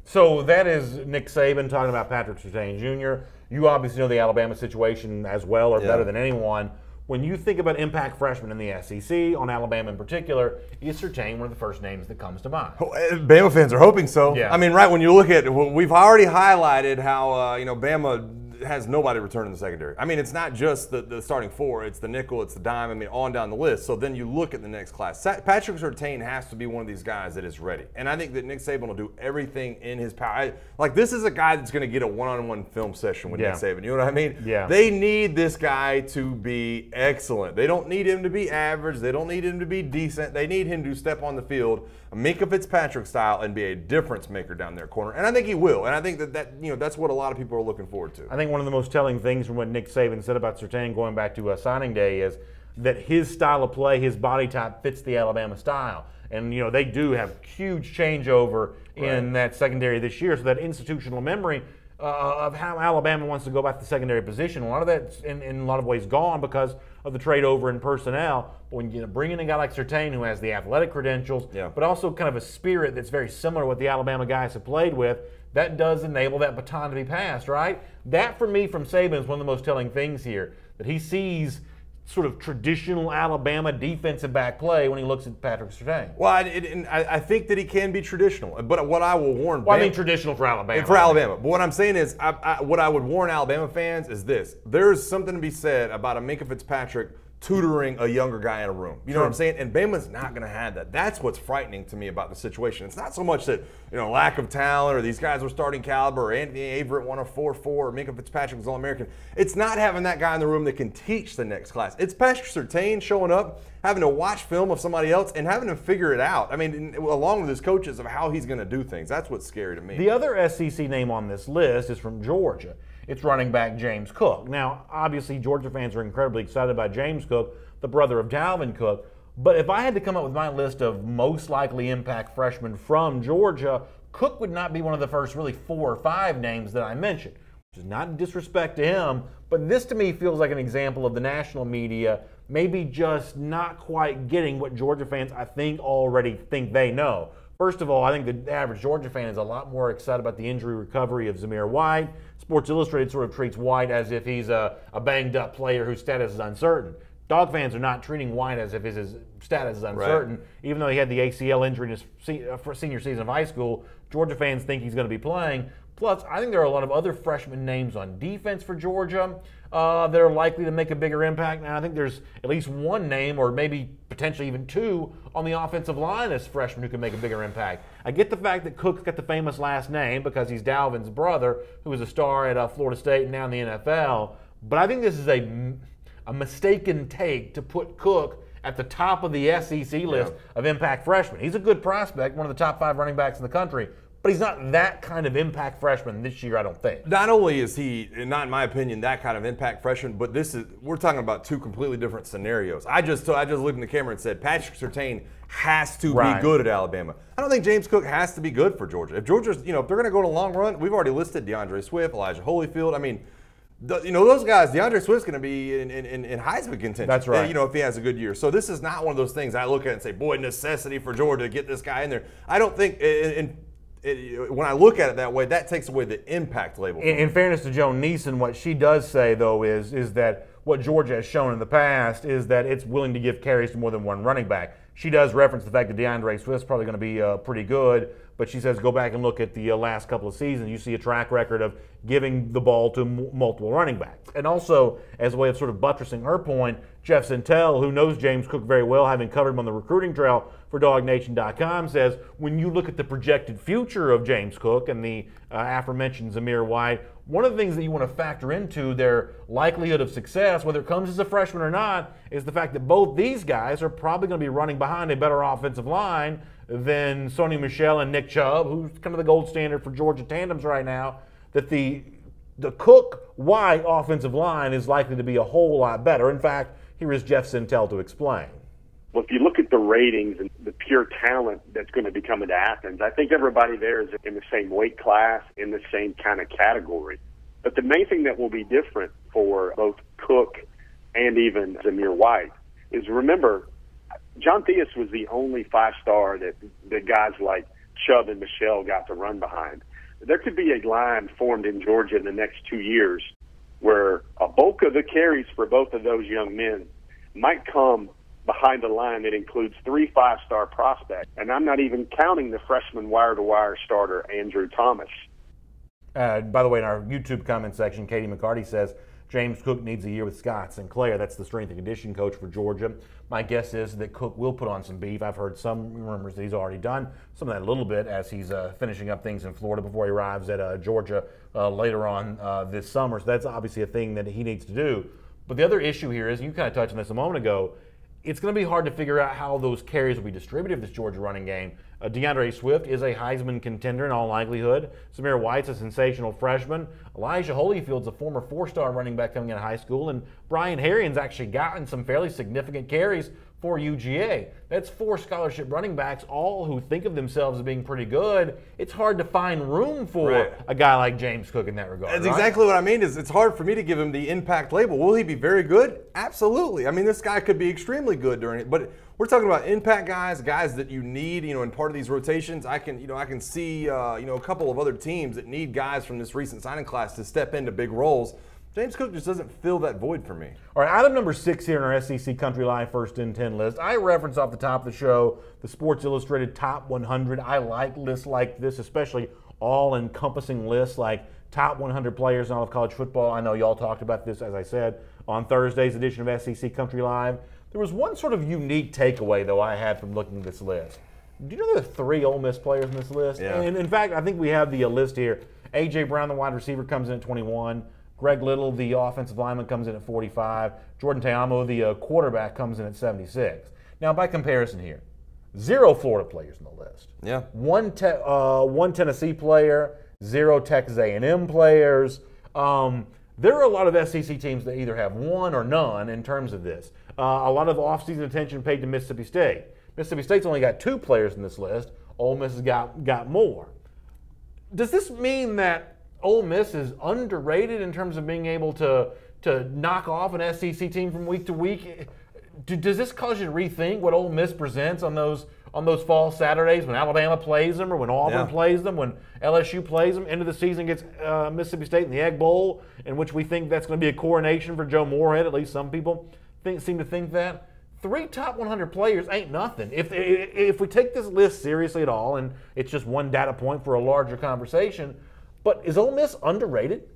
So that is Nick Saban talking about Patrick Surtain Jr. You obviously know the Alabama situation as well, or better than anyone. When you think about impact freshmen in the SEC, on Alabama in particular, is Surtain one of the first names that comes to mind? Bama fans are hoping so. Yeah. I mean, right, when you look at, we've already highlighted how, Bama has nobody returning the secondary. I mean, it's not just the starting four. It's the nickel, it's the dime, I mean, on down the list. So then you look at the next class. Patrick Surtain has to be one of these guys that is ready. And I think that Nick Saban will do everything in his power. This is a guy that's going to get a one-on-one film session with Nick Saban. You know what I mean? Yeah. They need this guy to be excellent. They don't need him to be average. They don't need him to be decent. They need him to step on the field, Minka Fitzpatrick style, and be a difference maker down their corner. And I think he will. And I think that's what a lot of people are looking forward to. I think one of the most telling things from what Nick Saban said about Surtain going back to signing day is that his style of play, his body type fits the Alabama style. And, they do have huge changeover in that secondary this year. So that institutional memory of how Alabama wants to go about the secondary position, a lot of that's in a lot of ways gone because of the trade over in personnel. But when you bring in a guy like Surtain who has the athletic credentials, but also kind of a spirit that's very similar to what the Alabama guys have played with, that does enable that baton to be passed, right? That, for me, from Saban is one of the most telling things here, that he sees sort of traditional Alabama defensive back play when he looks at Patrick Surtain. Well, I think that he can be traditional, but what I will warn I mean traditional for Alabama. For Alabama. But what I'm saying is, what I would warn Alabama fans is this. There's something to be said about a Minka Fitzpatrick tutoring a younger guy in a room. You know what I'm saying? And Bama's not going to have that. That's what's frightening to me about the situation. It's not so much that, lack of talent or these guys were starting caliber or Anthony Averett won a 4.4 or Minka Fitzpatrick was All-American. It's not having that guy in the room that can teach the next class. It's Patrick Surtain showing up, having to watch film of somebody else and having to figure it out. I mean, along with his coaches of how he's going to do things. That's what's scary to me. The other SEC name on this list is from Georgia. It's running back James Cook. Now, obviously, Georgia fans are incredibly excited about James Cook, the brother of Dalvin Cook. But if I had to come up with my list of most likely impact freshmen from Georgia, Cook would not be one of the first really 4 or 5 names that I mentioned. Which is not disrespect to him, but this to me feels like an example of the national media maybe just not quite getting what Georgia fans, I think, already think they know. First of all, I think the average Georgia fan is a lot more excited about the injury recovery of Zamir White. Sports Illustrated sort of treats White as if he's a banged-up player whose status is uncertain. Dog fans are not treating White as if his status is uncertain. Right. Even though he had the ACL injury in his senior season of high school, Georgia fans think he's going to be playing. Plus, I think there are a lot of other freshman names on defense for Georgia that are likely to make a bigger impact. Now, I think there's at least one name, or maybe potentially even 2, on the offensive line as freshmen who can make a bigger impact. I get the fact that Cook's got the famous last name because he's Dalvin's brother, who was a star at Florida State and now in the NFL. But I think this is a a mistaken take to put Cook at the top of the SEC list of impact freshmen. He's a good prospect, one of the top 5 running backs in the country, but he's not that kind of impact freshman this year, I don't think. Not only is he, not in my opinion, that kind of impact freshman, but we're talking about 2 completely different scenarios. I just looked in the camera and said Patrick Surtain has to be good at Alabama. I don't think James Cook has to be good for Georgia. If Georgia's, if they're going to go to a long run, we've already listed DeAndre Swift, Elijah Holyfield. I mean, those guys, DeAndre Swift's going to be in Heisman contention. That's right. If he has a good year. So this is not one of those things I look at and say, boy, necessity for Georgia to get this guy in there. I don't think, when I look at it that way, that takes away the impact label. In fairness to Joan Neeson, what she does say, though, is that what Georgia has shown in the past is that it's willing to give carries to more than one running back. She does reference the fact that DeAndre Swift's probably going to be pretty good, but she says go back and look at the last couple of seasons. You see a track record of giving the ball to multiple running backs. And also, as a way of sort of buttressing her point, Jeff Sintel, who knows James Cook very well, having covered him on the recruiting trail for DogNation.com, says when you look at the projected future of James Cook and the aforementioned Zamir White, one of the things that you want to factor into their likelihood of success, whether it comes as a freshman or not, is the fact that both these guys are probably going to be running behind a better offensive line than Sony Michel and Nick Chubb, who's kind of the gold standard for Georgia tandems right now, that the Cook-White offensive line is likely to be a whole lot better. In fact, here is Jeff Sintel to explain. Well, if you look at the ratings and the pure talent that's going to be coming to Athens, I think everybody there is in the same weight class, in the same kind of category. But the main thing that will be different for both Cook and even Zamir White is, remember, John Theus was the only 5-star that guys like Chubb and Michelle got to run behind. There could be a line formed in Georgia in the next 2 years where a bulk of the carries for both of those young men might come behind a line that includes 3 5-star prospects. And I'm not even counting the freshman wire-to-wire starter, Andrew Thomas. By the way, in our YouTube comment section, Katie McCarty says, James Cook needs a year with Scott Sinclair. That's the strength and conditioning coach for Georgia. My guess is that Cook will put on some beef. I've heard some rumors that he's already done some of that a little bit as he's finishing up things in Florida before he arrives at Georgia later on this summer. So that's obviously a thing that he needs to do. But the other issue here is, and you kind of touched on this a moment ago, it's going to be hard to figure out how those carries will be distributed in this Georgia running game. DeAndre Swift is a Heisman contender in all likelihood. Zamir White's a sensational freshman. Elijah Holyfield's a former 4-star running back coming out of high school. And Brian Herrion's actually gotten some fairly significant carries for UGA. That's 4 scholarship running backs, all who think of themselves as being pretty good. It's hard to find room for a guy like James Cook in that regard. That's exactly what I mean. Is it's hard for me to give him the impact label. Will he be very good? Absolutely. I mean, this guy could be extremely good during it, but we're talking about impact guys that you need, in part of these rotations. I can see, a couple of other teams that need guys from this recent signing class to step into big roles. James Cook just doesn't fill that void for me. All right, item number 6 here in our SEC Country Live First in 10 list. I referenced off the top of the show the Sports Illustrated Top 100. I like lists like this, especially all-encompassing lists like top 100 players in all of college football. I know y'all talked about this, as I said, on Thursday's edition of SEC Country Live. There was one sort of unique takeaway, though, I had from looking at this list. Do you know there are 3 Ole Miss players in this list? Yeah. And in fact, I think we have the list here. A.J. Brown, the wide receiver, comes in at 21. Greg Little, the offensive lineman, comes in at 45. Jordan Teamo, the quarterback, comes in at 76. Now, by comparison here, 0 Florida players in the list. Yeah. One Tennessee player, 0 Texas A&M players. There are a lot of SEC teams that either have 1 or none in terms of this. A lot of offseason attention paid to Mississippi State. Mississippi State's only got 2 players in this list. Ole Miss has got more. Does this mean that Ole Miss is underrated in terms of being able to knock off an SEC team from week to week? Does this cause you to rethink what Ole Miss presents on those fall Saturdays when Alabama plays them or when Auburn plays them, when LSU plays them? End of the season gets Mississippi State in the Egg Bowl, in which we think that's going to be a coronation for Joe Moorhead. At least some people seem to think that. 3 top 100 players ain't nothing. If we take this list seriously at all, and it's just one data point for a larger conversation, but is Ole Miss underrated?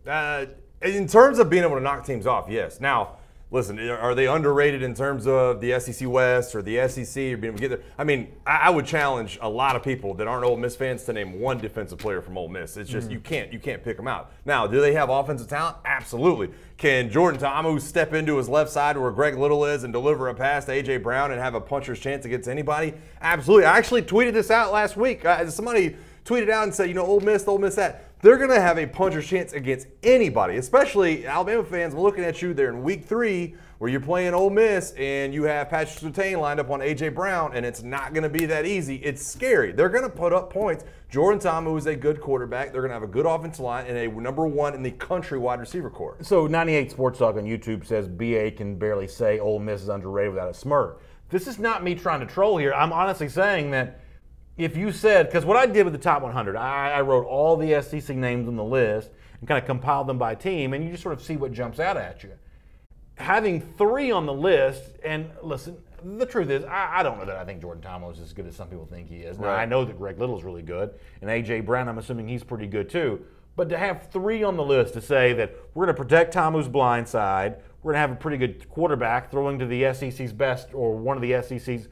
In terms of being able to knock teams off, yes. Now, listen, are they underrated in terms of the SEC West or the SEC or being able to get there? I mean, I would challenge a lot of people that aren't Ole Miss fans to name one defensive player from Ole Miss. It's just you can't pick them out. Now, do they have offensive talent? Absolutely. Can Jordan Ta'amu step into his left side where Greg Little is and deliver a pass to A.J. Brown and have a puncher's chance against anybody? Absolutely. I actually tweeted this out last week. Somebody tweeted out and said, Ole Miss that. They're going to have a puncher's chance against anybody, especially Alabama fans looking at you there in week 3 where you're playing Ole Miss and you have Patrick Surtain lined up on A.J. Brown, and it's not going to be that easy. It's scary. They're going to put up points. Jordan Ta'amu is a good quarterback. They're going to have a good offensive line and a #1 in the country wide receiver corps. So 98 Sports Talk on YouTube says BA can barely say Ole Miss is underrated without a smirk. This is not me trying to troll here. I'm honestly saying that if you said, because what I did with the top 100, I wrote all the SEC names on the list and kind of compiled them by team, and you just sort of see what jumps out at you. Having 3 on the list, and listen, the truth is, I don't know that I think Jordan Ta'amu is as good as some people think he is. Now, I know that Greg Little's really good, and A.J. Brown, I'm assuming he's pretty good too. But to have 3 on the list to say that we're going to protect Ta'amu's blind side, we're going to have a pretty good quarterback throwing to the SEC's best or one of the SEC's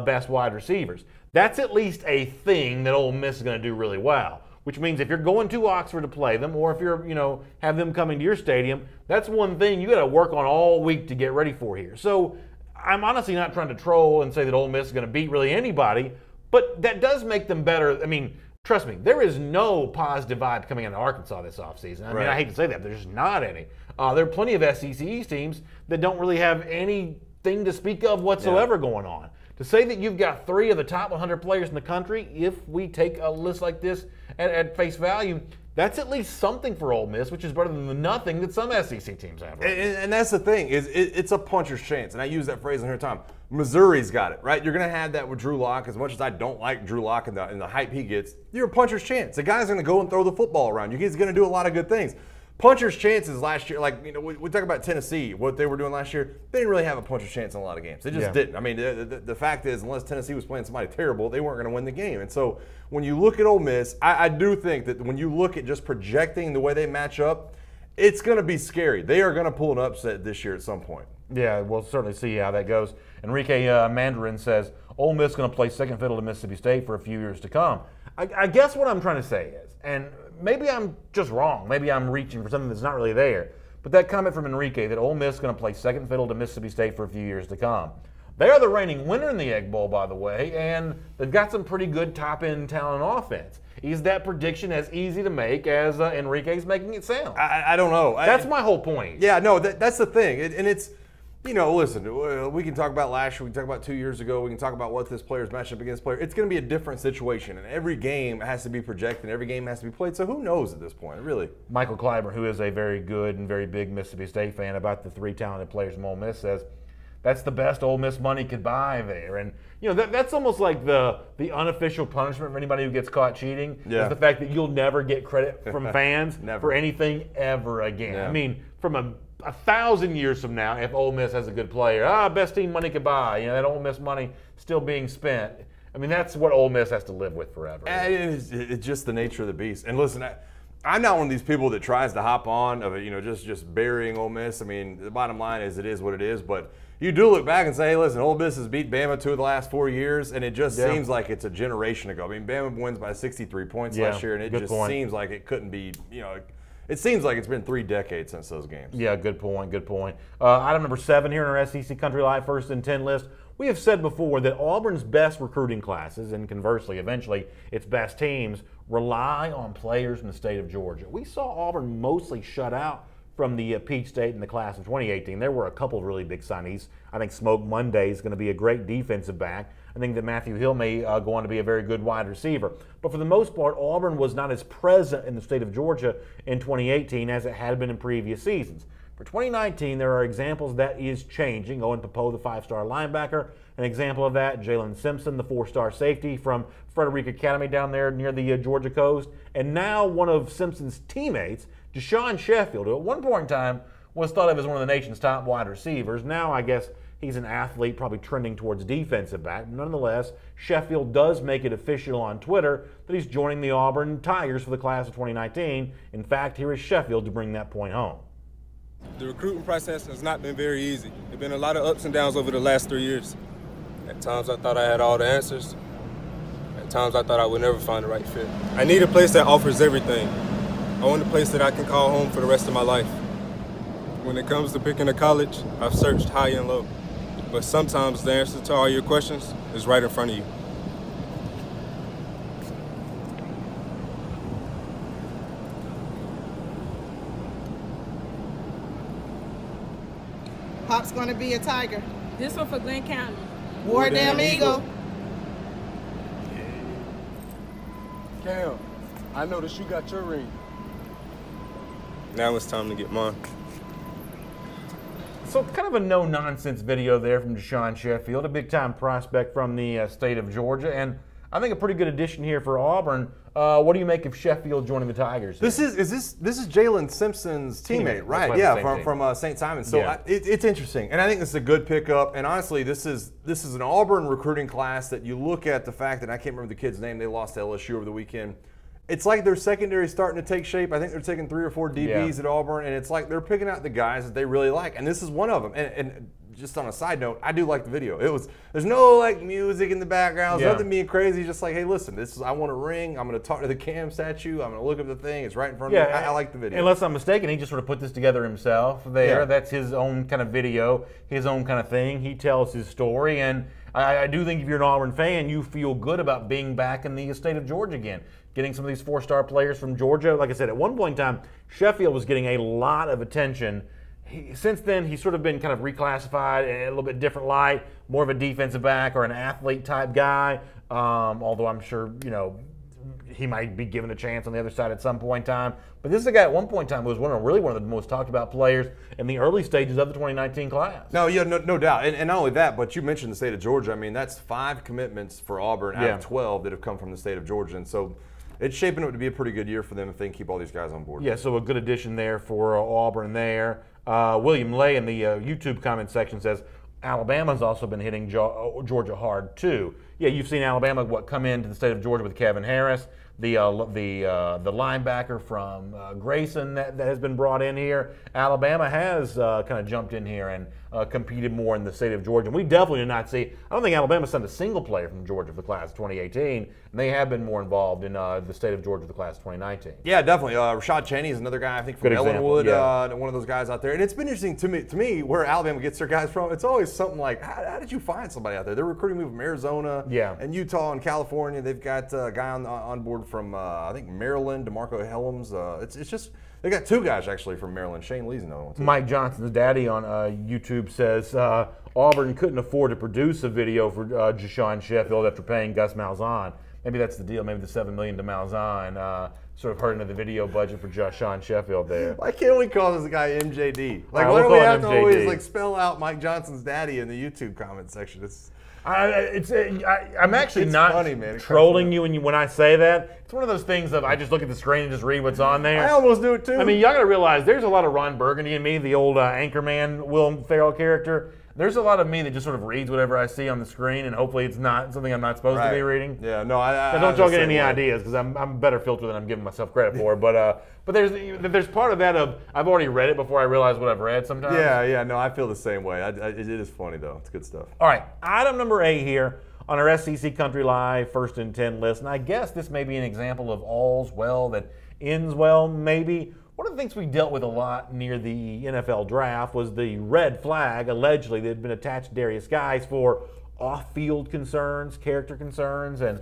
best wide receivers. That's at least a thing that Ole Miss is going to do really well, which means if you're going to Oxford to play them or if you're, have them coming to your stadium, that's one thing you got to work on all week to get ready for here. So I'm honestly not trying to troll and say that Ole Miss is going to beat really anybody, but that does make them better. I mean, trust me, there is no positive vibe coming into Arkansas this offseason. I mean, I hate to say that, there's just not any. There are plenty of SEC East teams that don't really have anything to speak of whatsoever going on. To say that you've got 3 of the top 100 players in the country, if we take a list like this at face value, that's at least something for Ole Miss, which is better than the nothing that some SEC teams have. Right? And that's the thing, is it's a puncher's chance. And I use that phrase in her time. Missouri's got it, right? You're going to have that with Drew Lock. As much as I don't like Drew Lock and the hype he gets, you're a puncher's chance. The guy's going to go and throw the football around. He's going to do a lot of good things. Puncher's chances last year, we talk about Tennessee, what they were doing last year, they didn't really have a puncher's chance in a lot of games. They just didn't. I mean, the fact is, unless Tennessee was playing somebody terrible, they weren't going to win the game. And so when you look at Ole Miss, I do think that when you look at just projecting the way they match up, it's going to be scary. They are going to pull an upset this year at some point. Yeah, we'll certainly see how that goes. Enrique Mandarin says, Ole Miss is going to play second fiddle to Mississippi State for a few years to come. I guess what I'm trying to say is, and maybe I'm just wrong. Maybe I'm reaching for something that's not really there. But that comment from Enrique that Ole Miss is going to play second fiddle to Mississippi State for a few years to come. They are the reigning winner in the Egg Bowl, by the way, and they've got some pretty good top-end talent on offense. Is that prediction as easy to make as Enrique's making it sound? I don't know. That's my whole point. Yeah, no, that's the thing. And it's, listen, we can talk about last year, we can talk about 2 years ago, we can talk about what this player's matched up against player. It's going to be a different situation, and every game has to be projected, and every game has to be played, so who knows at this point, really? Michael Kleiber, who is a very good and very big Mississippi State fan about the 3 talented players from Ole Miss, says that's the best Ole Miss money could buy there. And, that's almost like the unofficial punishment for anybody who gets caught cheating is the fact that you'll never get credit from fans for anything ever again. Yeah. I mean, from a 1,000 years from now, if Ole Miss has a good player, best team money could buy. That Ole Miss money still being spent. I mean, that's what Ole Miss has to live with forever. It's just the nature of the beast. And listen, I'm not one of these people that tries to hop on of it, just burying Ole Miss. I mean, the bottom line is it is what it is. But you do look back and say, hey, listen, Ole Miss has beat Bama 2 of the last 4 years, and it just seems like it's a generation ago. I mean, Bama wins by 63 points last year, and it just seems like it couldn't be, it seems like it's been 3 decades since those games. Yeah, good point, good point. Item number 7 here in our SEC Country Live First and 10 list. We have said before that Auburn's best recruiting classes, and conversely, eventually, its best teams, rely on players from the state of Georgia. We saw Auburn mostly shut out from the Peach State in the class of 2018. There were a couple of really big signees. I think Smoke Monday is going to be a great defensive back. I think that Matthew Hill may go on to be a very good wide receiver. But for the most part, Auburn was not as present in the state of Georgia in 2018 as it had been in previous seasons. For 2019, there are examples that is changing. Owen Popo, the 5-star linebacker, an example of that. Jalen Simpson, the 4-star safety from Frederick Academy down there near the Georgia coast. And now one of Simpson's teammates, Deshaun Sheffield, who at one point in time was thought of as one of the nation's top wide receivers. Now I guess he's an athlete, probably trending towards defensive back. Nonetheless, Sheffield does make it official on Twitter that he's joining the Auburn Tigers for the class of 2019. In fact, here is Sheffield to bring that point home. The recruiting process has not been very easy. There have been a lot of ups and downs over the last 3 years. At times I thought I had all the answers. At times I thought I would never find the right fit. I need a place that offers everything. I want a place that I can call home for the rest of my life. When it comes to picking a college, I've searched high and low. But sometimes the answer to all your questions is right in front of you. Pop's gonna be a Tiger. This one for Glenn County. War damn Eagle. Cam, I noticed you got your ring. Now it's time to get mine. So kind of a no-nonsense video there from Deshaun Sheffield, a big-time prospect from the state of Georgia, and I think a pretty good addition here for Auburn. What do you make of Sheffield joining the Tigers? This is Jalen Simpson's teammate, right? Yeah, from St. Simon. So yeah. It's interesting, and I think this is a good pickup. And honestly, this is an Auburn recruiting class that you look at the fact that I can't remember the kid's name. They lost to LSU over the weekend. It's like their secondary is starting to take shape. I think they're taking 3 or 4 DBs at Auburn, and it's like they're picking out the guys that they really like, and this is one of them. And just on a side note, I do like the video. There's no like music in the background. There's nothing being crazy. Just like, hey, listen, I want a ring. I'm going to talk to the Cam statue. I'm going to look up the thing. It's right in front of me. I like the video. Unless I'm mistaken, he just sort of put this together himself there. Yeah. That's his own kind of video, his own kind of thing. He tells his story, and I do think if you're an Auburn fan, you feel good about being back in the state of Georgia again. Getting some of these 4-star players from Georgia. Like I said, at one point in time, Sheffield was getting a lot of attention. Since then, he's sort of been kind of reclassified in a little bit different light, more of a defensive back or an athlete type guy. Although I'm sure, he might be given a chance on the other side at some point in time. But this is a guy at one point in time who was really one of the most talked about players in the early stages of the 2019 class. No doubt. And not only that, but you mentioned the state of Georgia. I mean, that's 5 commitments for Auburn out of 12 that have come from the state of Georgia. And so it's shaping up to be a pretty good year for them if they can keep all these guys on board. Yeah, so a good addition there for Auburn there. William Lay in the YouTube comment section says, Alabama's also been hitting Georgia hard too. Yeah, you've seen Alabama come into the state of Georgia with Kevin Harris, the linebacker from Grayson that has been brought in here. Alabama has kind of jumped in here and competed more in the state of Georgia. And we definitely did not see. I don't think Alabama sent a single player from Georgia for the class of 2018, and they have been more involved in the state of Georgia for the class of 2019. Yeah, definitely. Rashad Cheney is another guy I think from Ellenwood, one of those guys out there. And it's been interesting to me where Alabama gets their guys from. It's always something like, how did you find somebody out there? They're recruiting me from Arizona, and Utah and California. They've got a guy on board from I think Maryland, DeMarco Helms. It's just. They got 2 guys actually from Maryland. Shane Lee's another one too. Mike Johnson's daddy on YouTube says Auburn couldn't afford to produce a video for Deshaun Sheffield after paying Gus Malzahn. Maybe that's the deal. Maybe the $7 million to Malzahn sort of hurt into the video budget for Deshaun Sheffield there. Why can't we call this guy MJD? Like, why do we have to always like spell out Mike Johnson's daddy in the YouTube comment section? I'm actually not funny, man. Trolling you when I say that. It's one of those things of I just look at the screen and just read what's on there. I almost do it too. I mean, y'all got to realize there's a lot of Ron Burgundy in me, the old Anchorman Will Ferrell character. There's a lot of me that just sort of reads whatever I see on the screen, and hopefully it's not something I'm not supposed to be reading. Yeah, no, don't y'all get any ideas, because I'm better filter than I'm giving myself credit for. But there's part of that of I've already read it before I realize what I've read sometimes. Yeah, no, I feel the same way. It is funny though. It's good stuff. All right, item number 8 here on our SEC Country Live 1st and 10 list, and I guess this may be an example of all's well that ends well, maybe. One of the things we dealt with a lot near the NFL draft was the red flag, allegedly, that had been attached to Darius Guice for off-field concerns, character concerns, and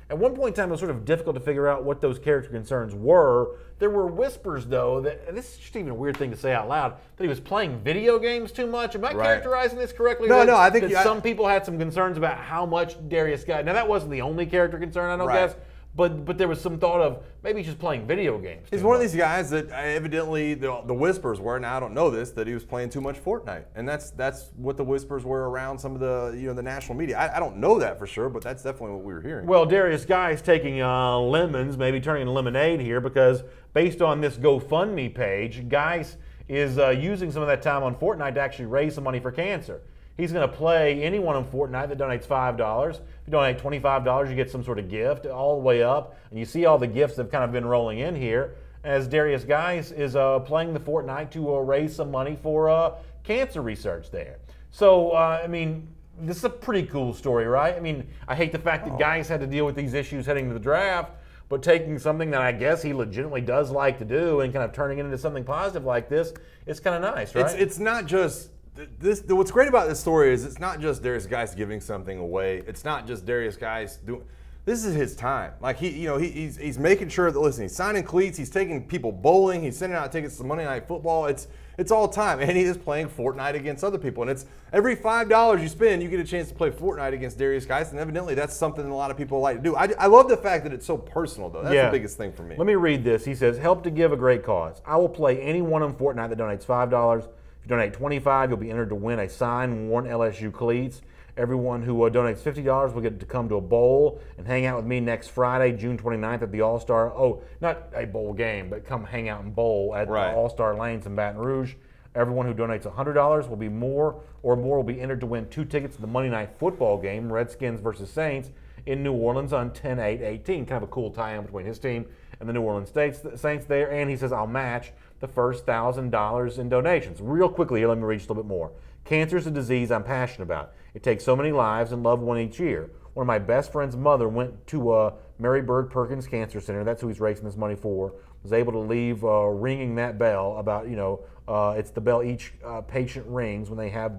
at one point in time it was sort of difficult to figure out what those character concerns were. There were whispers, though, that, and this is just even a weird thing to say out loud, that he was playing video games too much. Am I characterizing this correctly? No, I think some people had some concerns about how much Darius Guice. Now, that wasn't the only character concern, I don't guess. But there was some thought of maybe he's just playing video games. He's one of these guys that evidently the whispers were, now I don't know this, that he was playing too much Fortnite, and that's what the whispers were around some of the the national media. I don't know that for sure, but that's definitely what we were hearing. Well, Darius Guice taking lemons, maybe turning into lemonade here, because based on this GoFundMe page, Guice is using some of that time on Fortnite to actually raise some money for cancer. He's going to play anyone on Fortnite that donates $5. If you donate $25, you get some sort of gift all the way up. And you see all the gifts that have kind of been rolling in here. as Darius Guice is playing the Fortnite to raise some money for cancer research there. So, I mean, this is a pretty cool story, right? I mean, I hate the fact that Guice had to deal with these issues heading to the draft, but taking something that I guess he legitimately does like to do and kind of turning it into something positive like this is kind of nice, right? It's not just this. What's great about this story is it's not just Darius Guice giving something away. It's not just Darius Guice doing. This is his time. Like he's making sure that, listen, he's signing cleats, he's taking people bowling, he's sending out tickets to Monday Night Football. It's all time, and he is playing Fortnite against other people. And it's every $5 you spend, you get a chance to play Fortnite against Darius Guice, and evidently that's something that a lot of people like to do. I love the fact that it's so personal, though. That's the biggest thing for me. Let me read this. He says, "Help to give a great cause. I will play anyone on Fortnite that donates $5. If you donate $25, you'll be entered to win a signed worn LSU cleats. Everyone who donates $50 will get to come to a bowl and hang out with me next Friday, June 29th at the All-Star. Oh, not a bowl game, but come hang out and bowl at the All-Star Lanes in Baton Rouge. Everyone who donates $100 will be will be entered to win 2 tickets to the Monday Night Football game, Redskins versus Saints, in New Orleans on 10/8/18. Kind of a cool tie-in between his team and the New Orleans Saints there. And he says, I'll match the first $1,000 in donations. Real quickly here, let me read just a little bit more. Cancer is a disease I'm passionate about. It takes so many lives and loved one each year. One of my best friend's mother went to Mary Bird Perkins Cancer Center. That's who he's raising this money for. Was able to leave ringing that bell about, it's the bell each patient rings when they have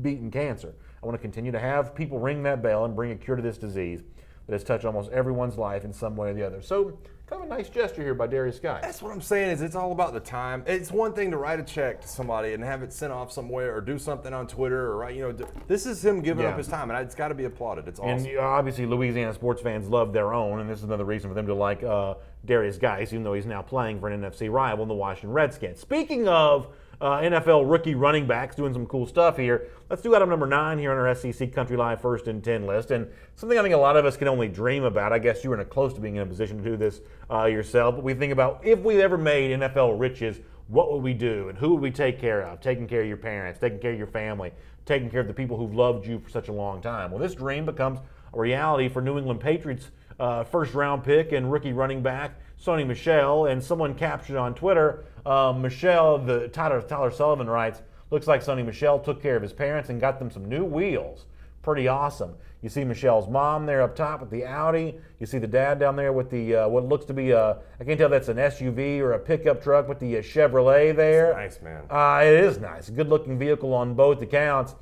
beaten cancer. I want to continue to have people ring that bell and bring a cure to this disease that has touched almost everyone's life in some way or the other. So, kind of a nice gesture here by Darius Guice. That's what I'm saying is it's all about the time. It's one thing to write a check to somebody and have it sent off somewhere or do something on Twitter or this is him giving up his time, and it's got to be applauded. It's awesome. And obviously Louisiana sports fans love their own, and this is another reason for them to like Darius Guice, even though he's now playing for an NFC rival in the Washington Redskins. Speaking of NFL rookie running backs doing some cool stuff here, let's do item number 9 here on our SEC Country Live First and 10 list. And something I think a lot of us can only dream about. I guess you were close to being in a position to do this yourself. But we think about if we ever made NFL riches, what would we do? And who would we take care of? Taking care of your parents, taking care of your family, taking care of the people who've loved you for such a long time. Well, this dream becomes a reality for New England Patriots first-round pick and rookie running back Sony Michel. And someone captured on Twitter, Michel, the Tyler Sullivan writes, looks like Sony Michel took care of his parents and got them some new wheels. Pretty awesome. You see Michelle's mom there up top with the Audi. You see the dad down there with the what looks to be I can't tell if that's an SUV or a pickup truck with the Chevrolet there. It's nice, man. It is nice. Good-looking vehicle on both accounts.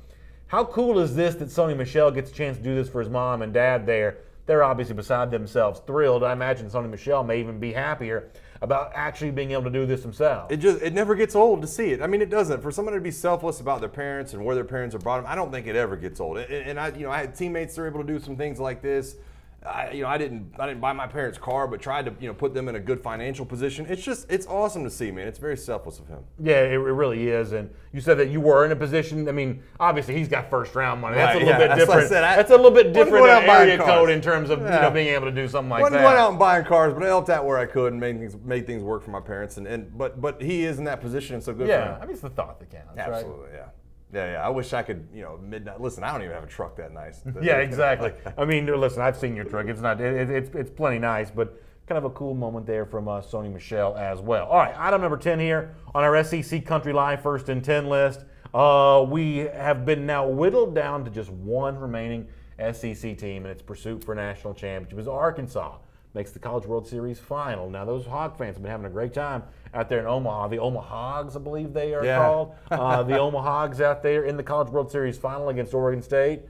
How cool is this that Sony Michel gets a chance to do this for his mom and dad there? They're obviously beside themselves thrilled. I imagine Sony Michel may even be happier about actually being able to do this himself. It never gets old to see it. I mean, it doesn't. For somebody to be selfless about their parents and where their parents have brought them, I don't think it ever gets old. And I had teammates that were able to do some things like this. I didn't buy my parents' car, but tried to put them in a good financial position. It's awesome to see, man. It's very selfless of him. Yeah, it really is. And you said that you were in a position. I mean, obviously he's got first round money. That's a little bit different. That's a little bit different area code in terms of being able to do something like that. I wasn't going out and buying cars, but I helped out where I could and made things work for my parents. But he is in that position, and so good for him. Yeah, I mean it's the thought that counts. Absolutely, right? Yeah. I wish I could, midnight. Listen, I don't even have a truck that nice. Yeah, exactly. I mean, listen, I've seen your truck. It's not. It's plenty nice, but kind of a cool moment there from Sony Michel as well. All right, item number 10 here on our SEC Country Live First and 10 list. We have been now whittled down to just one remaining SEC team in its pursuit for a national championship. Is Arkansas makes the College World Series final. Now, those Hog fans have been having a great time out there in Omaha. The Omahogs, I believe they are called. The Omahogs out there in the College World Series final against Oregon State.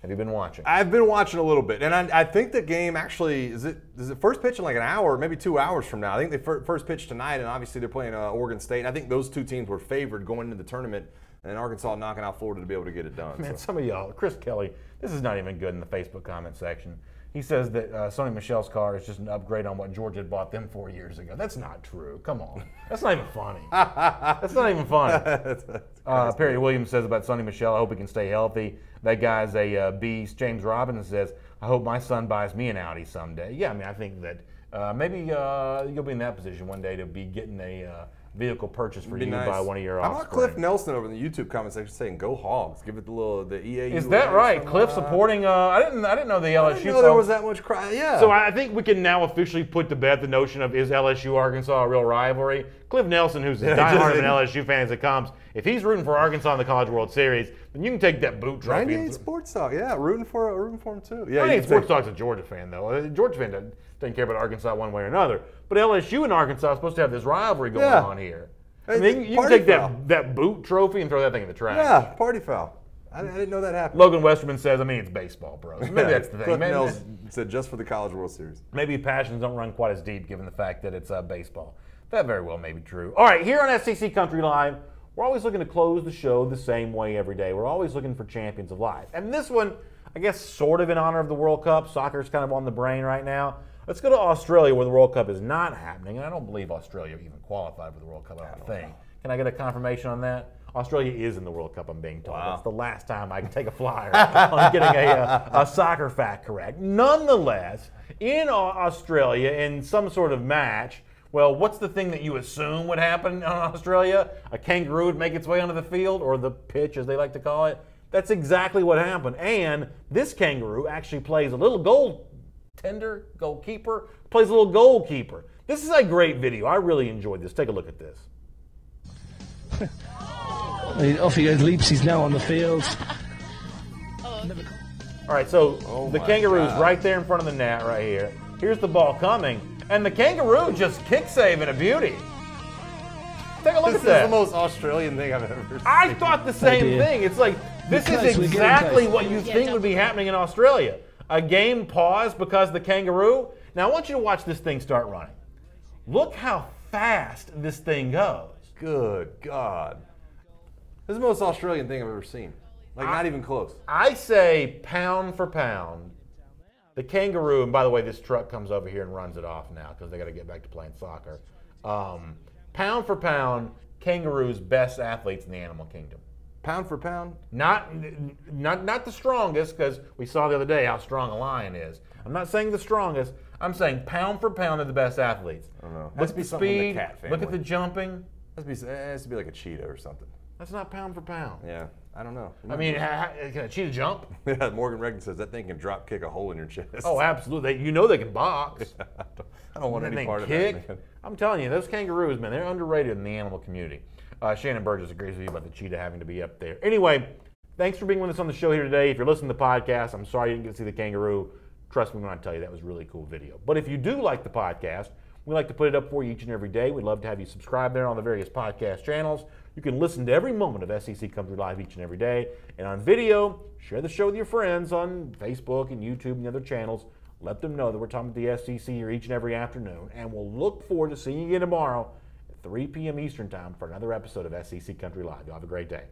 Have you been watching? I've been watching a little bit, and I think the game actually is it first pitch in like an hour, maybe 2 hours from now. I think they first pitch tonight, and obviously they're playing Oregon State. And I think those two teams were favored going into the tournament, and Arkansas knocking out Florida to be able to get it done. Man, some of y'all, Chris Kelly, this is not even good in the Facebook comment section. He says that Sony Michel's car is just an upgrade on what Georgia had bought them 4 years ago. That's not true. Come on. That's not even funny. That's not even funny. Perry Williams says about Sony Michel, I hope he can stay healthy. That guy's a beast. James Robbins says, I hope my son buys me an Audi someday. Yeah, I mean, I think that maybe you'll be in that position one day to be getting a vehicle purchase for you nice. by one of your How offspring. about Cliff Nelson over in the YouTube comment section saying "Go Hogs"? Give it the EAU. Is that right? Cliff supporting. I didn't know the LSU. I didn't know there was that much cry. Yeah. So I think we can now officially put to bed the notion of is LSU Arkansas a real rivalry? Cliff Nelson, who's as diehard of an LSU fan as it comes, if he's rooting for Arkansas in the College World Series, then you can take that boot trophy. 98 Sports Talk, yeah, rooting for him too. Yeah, 98 Sports Talk's a Georgia fan though. A Georgia fan doesn't care about Arkansas one way or another. But LSU and Arkansas are supposed to have this rivalry going on here. I mean, you can take that boot trophy and throw that thing in the trash. Yeah, party foul. I didn't know that happened. Logan Westerman says, I mean, it's baseball, bro. Maybe that's the thing. Cliff Nelson said just for the College World Series. Maybe passions don't run quite as deep given the fact that it's baseball. That very well may be true. All right, here on SEC Country Live, we're always looking to close the show the same way every day. We're always looking for champions of life. And this one, I guess, sort of in honor of the World Cup. Soccer's kind of on the brain right now. Let's go to Australia where the World Cup is not happening. And I don't believe Australia even qualified for the World Cup, I don't think. Can I get a confirmation on that? Australia is in the World Cup, I'm being told. Wow. That's the last time I can take a flyer on getting a soccer fact correct. Nonetheless, in Australia, in some sort of match, well, what's the thing that you assume would happen in Australia? A kangaroo would make its way onto the field, or the pitch, as they like to call it. That's exactly what happened. And this kangaroo actually plays a little goalkeeper, plays a little goalkeeper. This is a great video. I really enjoyed this. Take a look at this. Off he goes, leaps, he's now on the field. All right, so the kangaroo's right there in front of the net right here. Here's the ball coming, and the kangaroo just kick saving a beauty. Take a look at that. This is the most Australian thing I've ever seen. I thought the same thing. It's like, this is exactly what you think would be happening in Australia. A game paused because of the kangaroo. Now, I want you to watch this thing start running. Look how fast this thing goes. Good God. This is the most Australian thing I've ever seen. Like, not even close. I say pound for pound, the kangaroo, and by the way, this truck comes over here and runs it off now because they got to get back to playing soccer. Pound for pound, kangaroos best athletes in the animal kingdom. Pound for pound? Not the strongest, because we saw the other day how strong a lion is. I'm not saying the strongest. I'm saying pound for pound, they're the best athletes. I don't know. Look at the speed. Look at the jumping. It has to be like a cheetah or something. That's not pound for pound. Yeah, I don't know. I mean, can a cheetah jump? Yeah, Morgan Regan says that thing can drop kick a hole in your chest. Oh, absolutely. You know they can box. I don't want any part of that, man. I'm telling you, those kangaroos, man, they're underrated in the animal community. Shannon Burgess agrees with you about the cheetah having to be up there. Anyway, thanks for being with us on the show here today. If you're listening to the podcast, I'm sorry you didn't get to see the kangaroo. Trust me when I tell you that was a really cool video. But if you do like the podcast, we like to put it up for you each and every day. We'd love to have you subscribe there on the various podcast channels. You can listen to every moment of SEC Country Live each and every day. And on video, share the show with your friends on Facebook and YouTube and the other channels. Let them know that we're talking about the SEC here each and every afternoon. And we'll look forward to seeing you again tomorrow at 3 p.m. Eastern Time for another episode of SEC Country Live. Y'all have a great day.